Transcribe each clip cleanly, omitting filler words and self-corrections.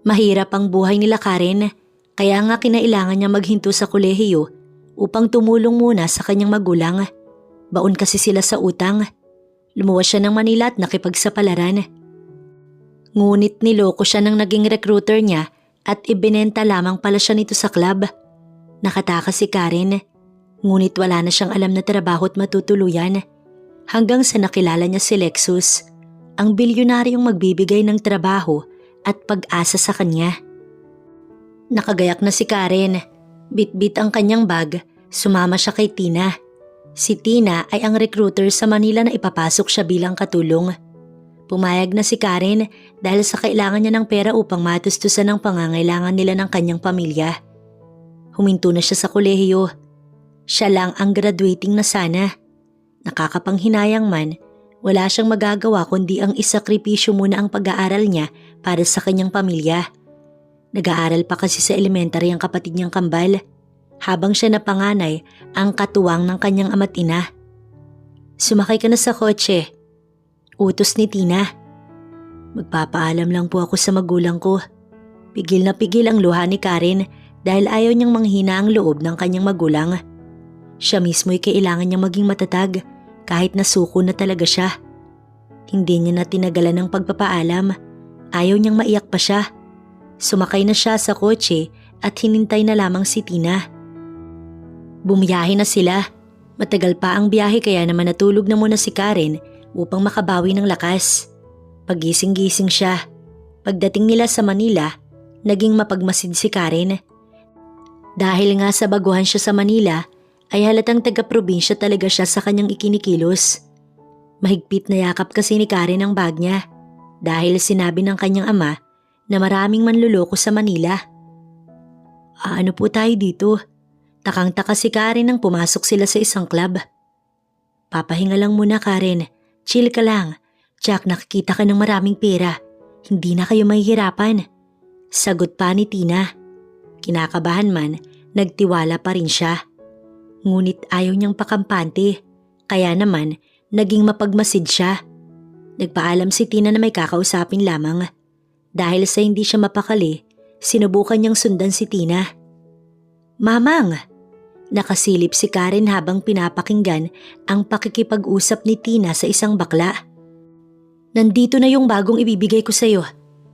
Mahirap ang buhay nila Karen, kaya nga kinailangan niya maghinto sa kolehiyo upang tumulong muna sa kanyang magulang. Baon kasi sila sa utang. Lumuwas siya ng Manila at nakipagsapalaran. Ngunit niloko siya ng naging recruiter niya at ibinenta lamang pala siya nito sa club. Nakatakas si Karen, ngunit wala na siyang alam na trabaho at matutuluyan. Hanggang sa nakilala niya si Lexus, ang bilyonaryong magbibigay ng trabaho at pag-asa sa kanya. Nakagayak na si Karen. Bit-bit ang kanyang bag, sumama siya kay Tina. Si Tina ay ang recruiter sa Manila na ipapasok siya bilang katulong. Pumayag na si Karen dahil sa kailangan niya ng pera upang matustusan ang pangangailangan nila ng kanyang pamilya. Huminto na siya sa kolehiyo. Siya lang ang graduating na sana. Nakakapanghinayang man, wala siyang magagawa kundi ang isakripisyo muna ang pag-aaral niya para sa kanyang pamilya. Nag-aaral pa kasi sa elementary ang kapatid niyang kambal, habang siya na panganay ang katuwang ng kanyang ama't ina. Sumakay ka na sa kotse. Utos ni Tina. Magpapaalam lang po ako sa magulang ko. Pigil na pigil ang luha ni Karen dahil ayaw niyang manghina ang loob ng kanyang magulang. Siya mismo'y kailangan niyang maging matatag kahit nasuko na talaga siya. Hindi niya na tinagalan ng pagpapaalam. Ayaw niyang maiyak pa siya. Sumakay na siya sa kotse at hinintay na lamang si Tina. Bumiyahe na sila. Matagal pa ang biyahe kaya naman natulog na muna si Karen upang makabawi ng lakas. Pagising-gising siya. Pagdating nila sa Manila, naging mapagmasid si Karen. Dahil nga sa baguhan siya sa Manila, ay halatang taga-probinsya talaga siya sa kanyang ikinikilos. Mahigpit na yakap kasi ni Karen ang bag niya dahil sinabi ng kanyang ama na maraming manluloko sa Manila. Ano po tayo dito? Takang-taka si Karen nang pumasok sila sa isang club. Papahinga lang muna Karen, chill ka lang. Jack, nakikita ka ng maraming pera. Hindi na kayo mahihirapan. Sagot pa ni Tina. Kinakabahan man, nagtiwala pa rin siya. Ngunit ayaw niyang pakampante, kaya naman naging mapagmasid siya. Nagpaalam si Tina na may kakausapin lamang. Dahil sa hindi siya mapakali, sinubukan niyang sundan si Tina. Mamang! Nakasilip si Karen habang pinapakinggan ang pakikipag-usap ni Tina sa isang bakla. Nandito na yung bagong ibibigay ko sa'yo.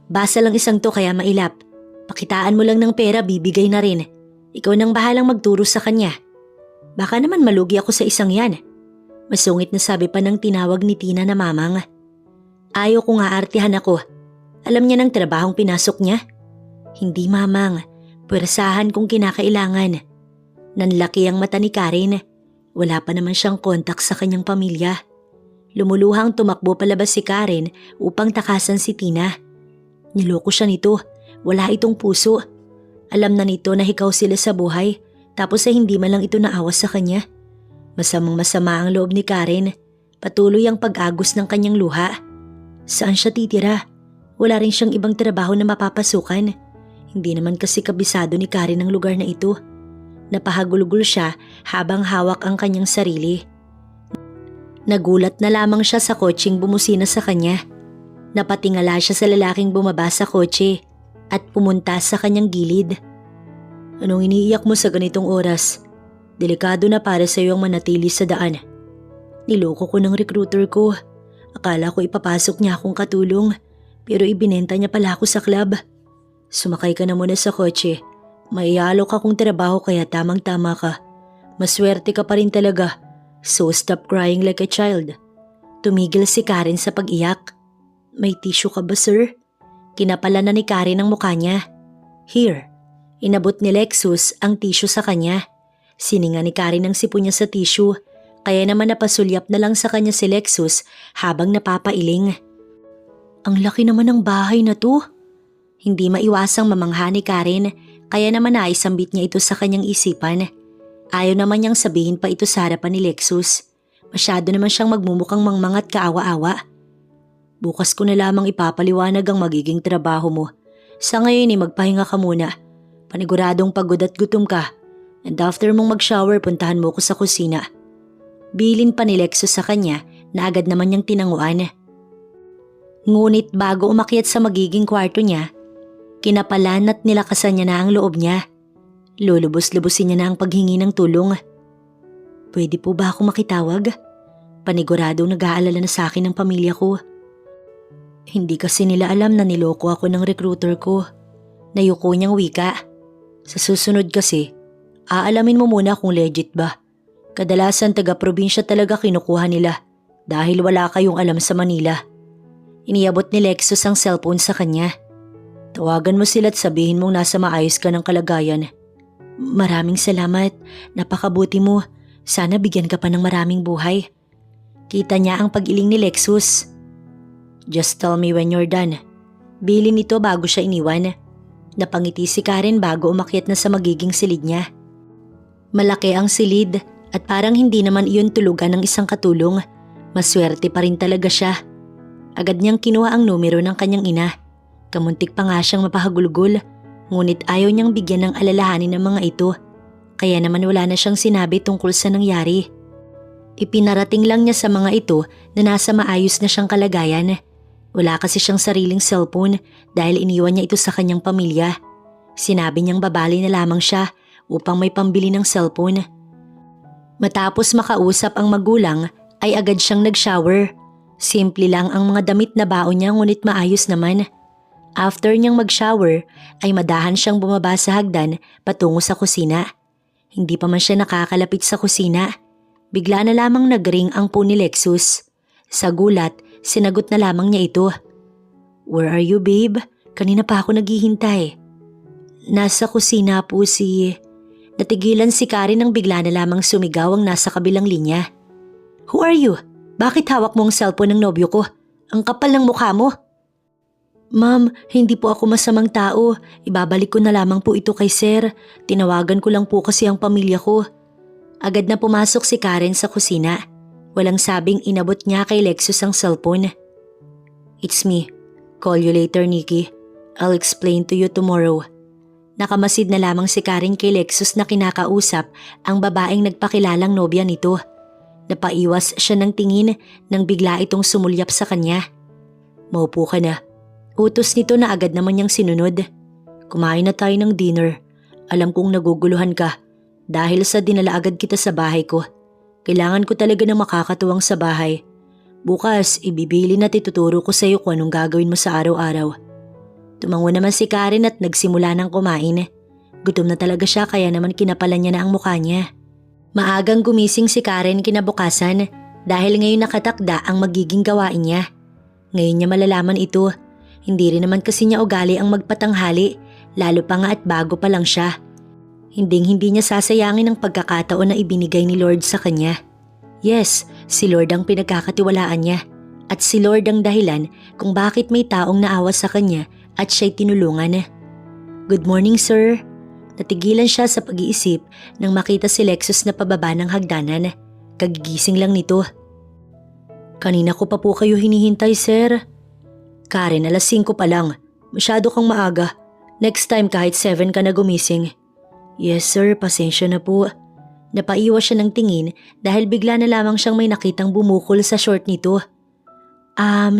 Basa lang isang to kaya mailap. Pakitaan mo lang ng pera, bibigay na rin. Ikaw nang bahalang magturo sa kanya. Baka naman malugi ako sa isang yan. Masungit na sabi pa ng tinawag ni Tina na mamang. Ayaw ko nga artihan ako. Alam niya ng trabahong pinasok niya? Hindi mamang, puwersahan kung kinakailangan. Nanlaki ang mata ni Karen. Wala pa naman siyang kontak sa kanyang pamilya. Lumuluhang tumakbo palabas si Karen upang takasan si Tina. Niloko siya nito. Wala itong puso. Alam na nito na hikaw sila sa buhay, tapos ay hindi man lang ito naawas sa kanya. Masamang masama ang loob ni Karen. Patuloy ang pag-agos ng kanyang luha. Saan siya titira? Wala rin siyang ibang trabaho na mapapasukan. Hindi naman kasi kabisado ni Karen ang lugar na ito. Napahagulgul siya habang hawak ang kanyang sarili. Nagulat na lamang siya sa kotseng bumusina sa kanya. Napatingala siya sa lalaking bumaba sa kotse at pumunta sa kanyang gilid. Anong iniiyak mo sa ganitong oras? Delikado na para sa iyo ang manatili sa daan. Niloko ko ng recruiter ko. Akala ko ipapasok niya akong katulong. Pero ibinenta niya pala ako sa club. Sumakay ka na muna sa kotse. May ialok akong trabaho kaya tamang-tama ka. Maswerte ka pa rin talaga. So stop crying like a child. Tumigil si Karen sa pag-iyak. May tissue ka ba, sir? Kinapala na ni Karen ang mukha niya. Here. Inabot ni Lexus ang tissue sa kanya. Sininga ni Karen ang sipon niya sa tissue. Kaya naman napasulyap na lang sa kanya si Lexus habang napapailing. Ang laki naman ng bahay na to. Hindi maiwasang mamangha ni Karen, kaya naman naisambit niya ito sa kanyang isipan. Ayaw naman niyang sabihin pa ito sa harapan ni Lexus. Masyado naman siyang magmumukhang mangmangat kaawa-awa. Bukas ko na lamang ipapaliwanag ang magiging trabaho mo. Sa ngayon magpahinga ka muna. Paniguradong pagod at gutom ka. And after mong mag-shower, puntahan mo ko sa kusina. Bilin pa ni Lexus sa kanya na agad naman niyang tinanguan. Ngunit bago umakyat sa magiging kwarto niya, Kinapalan at nilakasan niya na ang loob niya. Lulubos-lubusin niya na ang paghingi ng tulong. Pwede po ba ako makitawag? Paniguradong nag-aalala na sa akin ng pamilya ko. Hindi kasi nila alam na niloko ako ng recruiter ko. Nayuko niyang wika. Sa susunod kasi, aalamin mo muna kung legit ba. Kadalasan taga-probinsya talaga kinukuha nila dahil wala kayong alam sa Manila. Iniabot ni Lexus ang cellphone sa kanya. Tawagan mo sila at sabihin mong nasa maayos ka ng kalagayan. Maraming salamat. Napakabuti mo. Sana bigyan ka pa ng maraming buhay. Kita niya ang pag-iling ni Lexus. Just tell me when you're done. Bilin nito bago siya iniwan. Napangiti si Karen bago umakyat na sa magiging silid niya. Malaki ang silid at parang hindi naman iyon tulugan ng isang katulong. Maswerte pa rin talaga siya. Agad niyang kinuha ang numero ng kanyang ina. Kamuntik pa nga siyang mapahagulgol, ngunit ayaw niyang bigyan ng alalahanin ng mga ito. Kaya naman wala na siyang sinabi tungkol sa nangyari. Ipinarating lang niya sa mga ito na nasa maayos na siyang kalagayan. Wala kasi siyang sariling cellphone dahil iniwan niya ito sa kanyang pamilya. Sinabi niyang babali na lamang siya upang may pambili ng cellphone. Matapos makausap ang magulang ay agad siyang nag-shower. Simple lang ang mga damit na baon niya ngunit maayos naman. After niyang mag-shower ay madahan siyang bumaba sa hagdan patungo sa kusina. Hindi pa man siya nakakalapit sa kusina. Bigla na lamang nag-ring ang phone ni Lexus. Sa gulat, sinagot na lamang niya ito. Where are you, babe? Kanina pa ako naghihintay. Nasa kusina po si... Natigilan si Karen nang bigla na lamang sumigaw ang nasa kabilang linya. Who are you? Bakit hawak mo ang cellphone ng nobyo ko? Ang kapal ng mukha mo. Ma'am, hindi po ako masamang tao. Ibabalik ko na lamang po ito kay sir. Tinawagan ko lang po kasi ang pamilya ko. Agad na pumasok si Karen sa kusina. Walang sabing inabot niya kay Lexus ang cellphone. It's me. Call you later, Nikki. I'll explain to you tomorrow. Nakamasid na lamang si Karen kay Lexus na kinakausap ang babaeng nagpakilalang nobya nito. Napaiwas siya ng tingin nang bigla itong sumulyap sa kanya. Maupo ka na. Utos nito na agad naman niyang sinunod. Kumain na tayo ng dinner. Alam kong naguguluhan ka dahil sa dinala agad kita sa bahay ko. Kailangan ko talaga ng makakatuwang sa bahay. Bukas, ibibili na ituturo ko sa iyo kung anong gagawin mo sa araw-araw. Tumango naman si Karen at nagsimula ng kumain. Gutom na talaga siya kaya naman kinapalan niya na ang mukha niya. Maagang gumising si Karen kinabukasan dahil ngayon nakatakda ang magiging gawain niya. Ngayon niya malalaman ito. Hindi rin naman kasi niya ugali ang magpatanghali, lalo pa nga at bago pa lang siya. Hindi niya sasayangin ang pagkakataon na ibinigay ni Lord sa kanya. Yes, si Lord ang pinagkakatiwalaan niya. At si Lord ang dahilan kung bakit may taong naawa sa kanya at siya'y tinulungan. Good morning, sir. Natigilan siya sa pag-iisip nang makita si Lexus na pababa ng hagdanan. Kagigising lang nito. Kanina ko pa po kayo hinihintay, sir. Karen, 5:00 pa lang. Masyado kang maaga. Next time kahit 7 ka na gumising. Yes, sir. Pasensya na po. Napaiwas siya ng tingin dahil bigla na lamang siyang may nakitang bumukol sa short nito.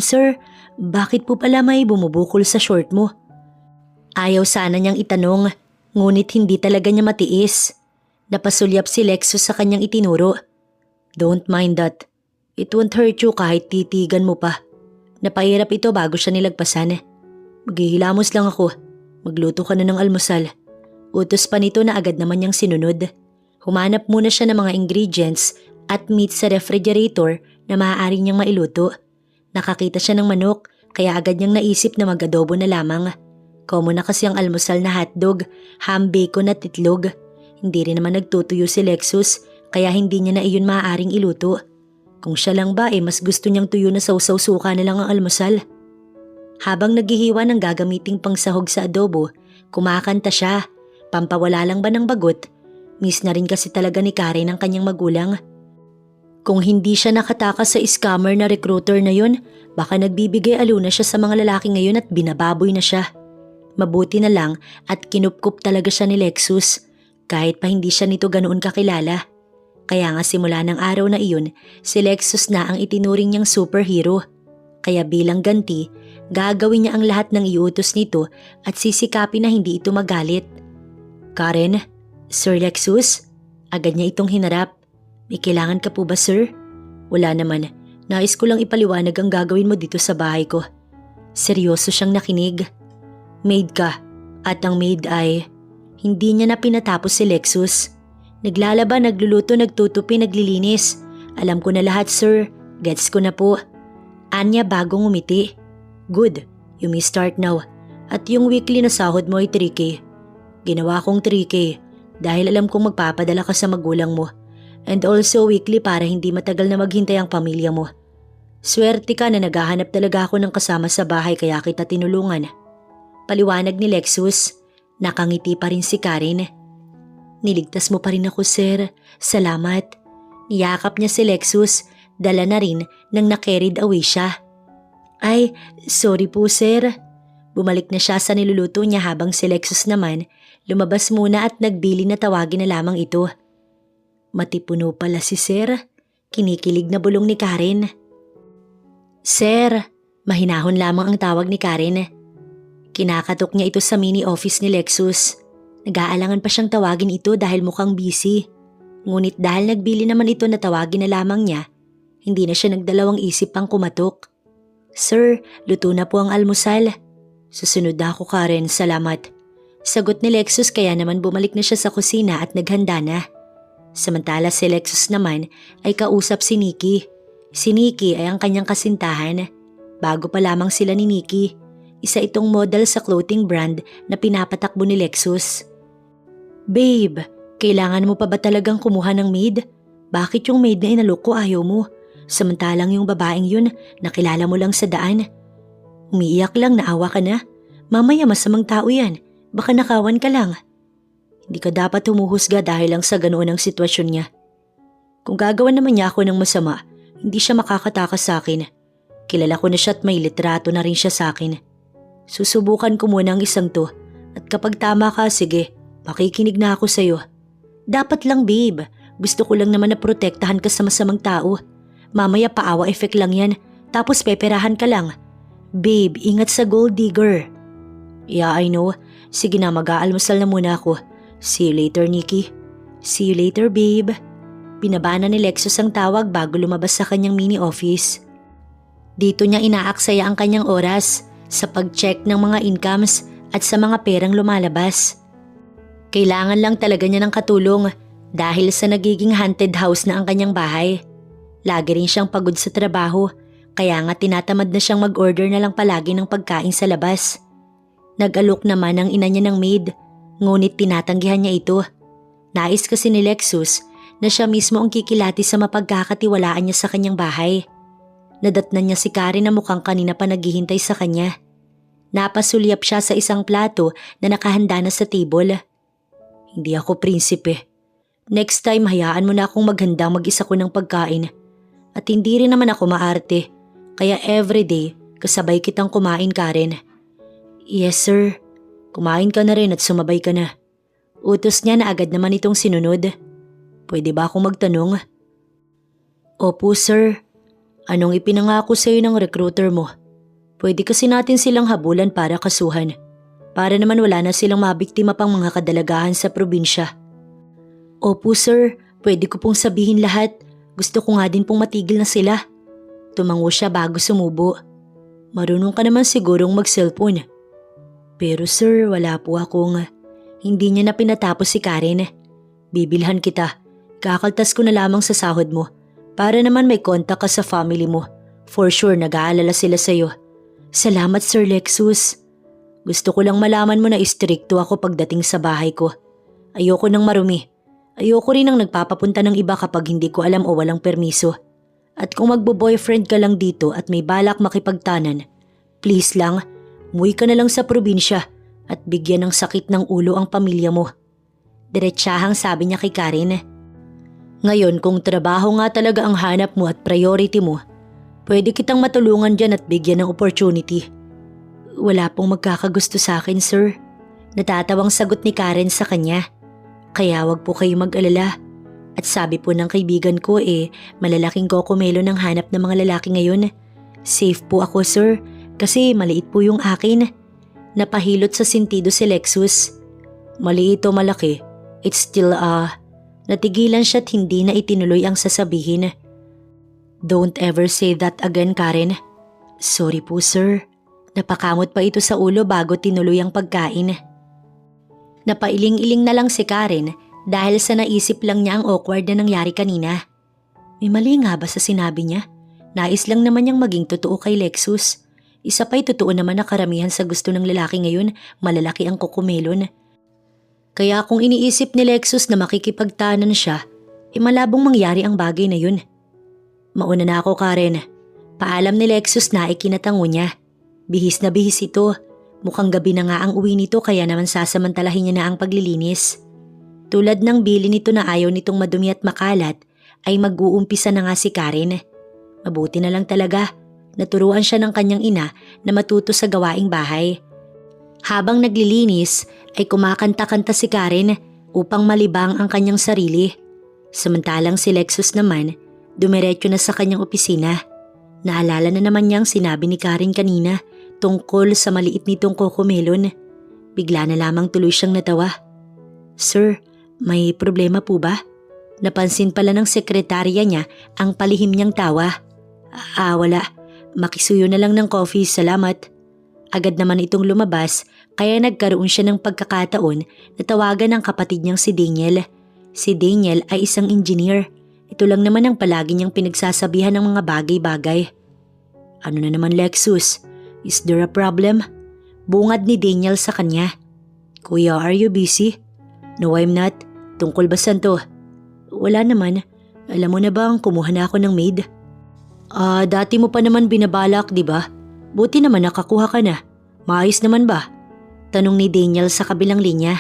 Sir, bakit po pala may bumubukol sa short mo? Ayaw sana niyang itanong, ngunit hindi talaga niya matiis. Napasulyap si Lexus sa kanyang itinuro. Don't mind that. It won't hurt you kahit titigan mo pa. Napahirap ito bago siya nilagpasan. Maghihilamos lang ako. Magluto ka na ng almusal. Utos pa nito na agad naman niyang sinunod. Humanap muna siya ng mga ingredients at meat sa refrigerator na maaari niyang mailuto. Nakakita siya ng manok kaya agad niyang naisip na mag-adobo na lamang. Common na kasi ang almusal na hotdog, ham, bacon at itlog. Hindi rin naman nagtutuyo si Lexus kaya hindi niya na iyon maaaring iluto. Kung siya lang ba mas gusto niyang tuyo na sausaw suka na lang ang almusal. Habang naghihiwa ng gagamiting pangsahog sa adobo, kumakanta siya. Pampawala lang ba ng bagot? Miss na rin kasi talaga ni Karen ang kanyang magulang. Kung hindi siya nakatakas sa scammer na recruiter na yun, baka nagbibigay aluna siya sa mga lalaki ngayon at binababoy na siya. Mabuti na lang at kinupkup talaga siya ni Lexus, kahit pa hindi siya nito ganoon kakilala. Kaya nga simula ng araw na iyon, si Lexus na ang itinuring niyang superhero. Kaya bilang ganti, Gagawin niya ang lahat ng iutos nito at sisikapin na hindi ito magalit. Karen, Sir Lexus? Agad niya itong hinarap. May kailangan ka po ba, sir? Wala naman. Nais ko lang ipaliwanag ang gagawin mo dito sa bahay ko. Seryoso siyang nakinig. Maid ka. At ang maid ay… Hindi niya na pinatapos si Lexus. Naglalaba, nagluluto, nagtutupi, naglilinis. Alam ko na lahat, sir. Gets ko na po. Anya bagong umiti. Good. You may start now. At yung weekly na sahod mo ay 3K. Ginawa kong 3K dahil alam kong magpapadala ka sa magulang mo. And also weekly para hindi matagal na maghintay ang pamilya mo. Swerte ka na naghahanap talaga ako ng kasama sa bahay kaya kita tinulungan. Paliwanag ni Lexus. Nakangiti pa rin si Karen. Niligtas mo pa rin ako, sir. Salamat. Niyakap niya si Lexus. Dala na rin nang na-carried away siya. Ay, sorry po, sir. Bumalik na siya sa niluluto niya habang si Lexus naman lumabas muna at nagbili na tawagin na lamang ito. Matipuno pala si sir. Kinikilig na bulong ni Karen. Sir, mahinahon lamang ang tawag ni Karen. Kinakatok niya ito sa mini office ni Lexus. Nag-aalangan pa siyang tawagin ito dahil mukhang busy. Ngunit dahil nagbili naman ito na tawagin na lamang niya, hindi na siya nagdalawang isip pang kumatok. Sir, luto na po ang almusal. Susunod na ako, Karen, salamat. Sagot ni Lexus kaya naman bumalik na siya sa kusina at naghanda na. Samantala si Lexus naman ay kausap si Nikki. Si Nikki ay ang kanyang kasintahan. Bago pa lamang sila ni Nikki, isa itong model sa clothing brand na pinapatakbo ni Lexus. Babe, kailangan mo pa ba talagang kumuha ng maid? Bakit yung maid na inalok ko ayaw mo? Samantalang yung babaeng yun, nakilala mo lang sa daan. Umiiyak lang, naawa ka na. Mamaya masamang tao yan, baka nakawan ka lang. Hindi ka dapat humuhusga dahil lang sa ganoon ang sitwasyon niya. Kung gagawan naman niya ako ng masama, hindi siya makakatakas sa akin. Kilala ko na siya at may litrato na rin siya sa akin. Susubukan ko muna ang isang to at kapag tama ka, sige, makikinig na ako sa'yo. Dapat lang, babe. Gusto ko lang naman na protektahan ka sa masamang tao. Mamaya paawa effect lang yan, tapos peperahan ka lang. Babe, ingat sa gold digger. Yeah, I know. Sige na, mag-aalmusal na muna ako. See you later, Nikki. See you later, babe. Pinabana ni Lexus ang tawag bago lumabas sa kanyang mini office. Dito niya inaaksaya ang kanyang oras sa pag-check ng mga incomes at sa mga perang lumalabas. Kailangan lang talaga niya ng katulong dahil sa nagiging haunted house na ang kanyang bahay. Lagi rin siyang pagod sa trabaho kaya nga tinatamad na siyang mag-order na lang palagi ng pagkain sa labas. Nag-alok naman ang ina niya ng maid, ngunit tinatanggihan niya ito. Nais kasi ni Lexus na siya mismo ang kikilati sa mapagkakatiwalaan niya sa kanyang bahay. Nadatnan niya si Karen na mukhang kanina pa naghihintay sa kanya. Napasulyap siya sa isang plato na nakahanda na sa table. Hindi ako prinsipe. Next time hayaan mo na akong maghandang mag-isa ko ng pagkain. At hindi rin naman ako maarte. Kaya everyday kasabay kitang kumain, Karen. Yes, sir. Kumain ka na rin at sumabay ka na. Utos niya na agad naman itong sinunod. Pwede ba akong magtanong? Opo, sir. Anong ipinangako sa'yo ng recruiter mo? Pwede kasi natin silang habulan para kasuhan. Para naman wala na silang mabiktima pang mga kadalagahan sa probinsya. Opo, sir. Pwede ko pong sabihin lahat. Gusto ko nga din pong matigil na sila. Tumango siya bago sumubo. Marunong ka naman sigurong mag-cellphone. Pero sir, wala po akong… Hindi niya na pinatapos si Karen. Bibilhan kita. Kakaltas ko na lamang sa sahod mo. Para naman may kontak ka sa family mo. For sure, nag-aalala sila sa'yo. Salamat, Sir Lexus. Gusto ko lang malaman mo na istrikto ako pagdating sa bahay ko. Ayoko nang marumi. Ayoko rin ang nagpapapunta ng iba kapag hindi ko alam o walang permiso. At kung magbo-boyfriend ka lang dito at may balak makipagtanan, please lang, umuwi ka na lang sa probinsya at bigyan ng sakit ng ulo ang pamilya mo. Diretsahang sabi niya kay Karen. Ngayon kung trabaho nga talaga ang hanap mo at priority mo, pwede kitang matulungan dyan at bigyan ng opportunity. Wala pong magkakagusto sa akin, sir. Natatawang sagot ni Karen sa kanya. Kaya wag po kayo mag-alala. At sabi po ng kaibigan ko malalaking kokomelo ng hanap ng mga lalaki ngayon. Safe po ako, sir. Kasi maliit po yung akin. Napahilot sa sentido si Lexus. Maliit o malaki, it's still Natigilan siya't hindi na itinuloy ang sasabihin. Don't ever say that again, Karen. Sorry po, sir. Napakamot pa ito sa ulo bago tinuloy ang pagkain. Napailing-iling na lang si Karen dahil sa naisip lang niya ang awkward na nangyari kanina. May mali nga ba sa sinabi niya? Nais lang naman niyang maging totoo kay Lexus. Isa pa'y totoo naman na karamihan sa gusto ng lalaki ngayon, malalaki ang kukumelon. Kaya kung iniisip ni Lexus na makikipagtanan siya, malabong mangyari ang bagay na yun. Mauna na ako, Karen. Paalam ni Lexus na ikinatango niya. Bihis na bihis ito. Mukhang gabi na nga ang uwi nito kaya naman sasamantalahin niya na ang paglilinis. Tulad ng bili nito na ayaw nitong madumi at makalat, ay mag-uumpisa na nga si Karen. Mabuti na lang talaga. Naturuan siya ng kanyang ina na matuto sa gawaing bahay. Habang naglilinis ay kumakanta-kanta si Karen upang malibang ang kanyang sarili. Samantalang si Lexus naman, dumiretso na sa kanyang opisina. Naalala na naman niyang sinabi ni Karen kanina tungkol sa maliit nitong kokomelon. Bigla na lamang tuloy siyang natawa. Sir, may problema po ba? Napansin pala ng sekretarya niya ang palihim niyang tawa. Wala. Makisuyo na lang ng coffee, salamat. Agad naman itong lumabas kaya nagkaroon siya ng pagkakataon na tawagan ng kapatid niyang si Daniel. Si Daniel ay isang engineer. Ito lang naman ang palagi niyang pinagsasabihan ng mga bagay-bagay. Ano na naman, Lexus? Is there a problem? Bungad ni Daniel sa kanya. Kuya, are you busy? No, I'm not. Tungkol ba saan to? Wala naman. Alam mo na bang kumuha na ako ng maid? Dati mo pa naman binabalak, di ba? Buti naman nakakuha ka na. Maayos naman ba? Tanong ni Daniel sa kabilang linya.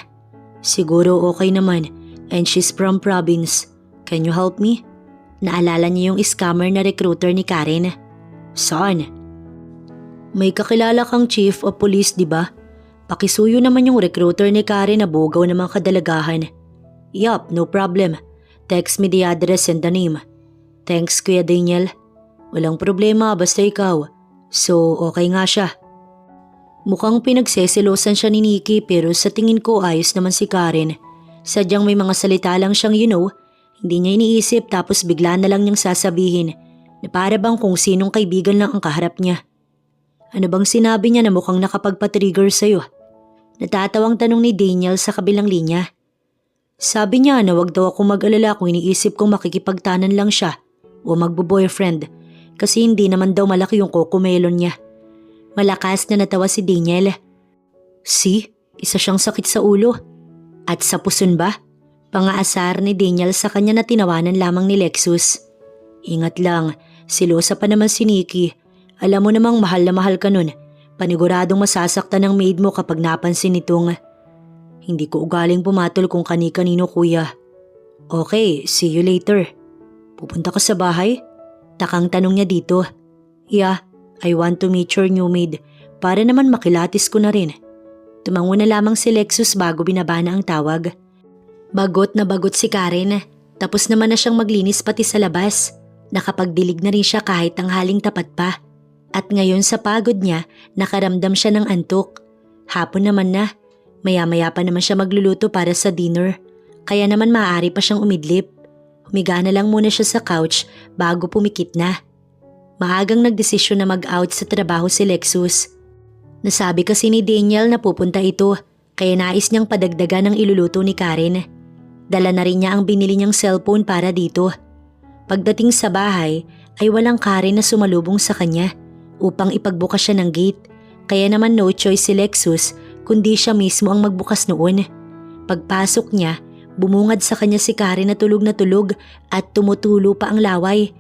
Siguro okay naman. And she's from province. Can you help me? Naalala niya yung scammer na recruiter ni Karen. Saan? May kakilala kang chief of police, di ba? Pakisuyo naman yung recruiter ni Karen na bugaw ng mga kadalagahan. Yup, no problem. Text me the address and the name. Thanks, Kuya Daniel. Walang problema, basta ikaw. So, okay nga siya. Mukhang pinagseselosan siya ni Nikki pero sa tingin ko ayos naman si Karen. Sadyang may mga salita lang siyang hindi niya iniisip tapos bigla na lang niyang sasabihin na para bang kung sinong kaibigan lang ang kaharap niya. Ano bang sinabi niya na mukhang nakapagpatrigger sa'yo? Natatawang tanong ni Daniel sa kabilang linya. Sabi niya na wag daw ako mag-alala kung iniisip kong makikipagtanan lang siya o magbo-boyfriend kasi hindi naman daw malaki yung kokomelon niya. Malakas na natawa si Daniel. Isa siyang sakit sa ulo. At sa puson ba? Pangaasar ni Daniel sa kanya na tinawanan lamang ni Lexus. Ingat lang, silosa pa naman si Nikki. Alam mo namang mahal na mahal ka nun. Paniguradong masasaktan ng maid mo kapag napansin itong... Hindi ko ugaling pumatol kung kani-kanino, kuya. Okay, see you later. Pupunta ka sa bahay? Takang tanong niya dito. Yeah, I want to meet your new maid para naman makilatis ko na rin. Tumango na lamang si Lexus bago binabana ang tawag. Bagot na bagot si Karen. Tapos naman na siyang maglinis pati sa labas. Nakapagdilig na rin siya kahit tanghaling tapat pa. At ngayon sa pagod niya, nakaramdam siya ng antok. Hapon naman na. Maya-maya pa naman siya magluluto para sa dinner. Kaya naman maaari pa siyang umidlip. Humiga na lang muna siya sa couch bago pumikit na. Maagang nagdesisyon na mag-out sa trabaho si Lexus. Nasabi kasi ni Daniel na pupunta ito kaya nais niyang padagdagan ng iluluto ni Karen. Dala na rin niya ang binili niyang cellphone para dito. Pagdating sa bahay ay walang Karen na sumalubong sa kanya upang ipagbukas siya ng gate. Kaya naman no choice si Lexus kundi siya mismo ang magbukas noon. Pagpasok niya, bumungad sa kanya si Karen na tulog at tumutulo pa ang laway.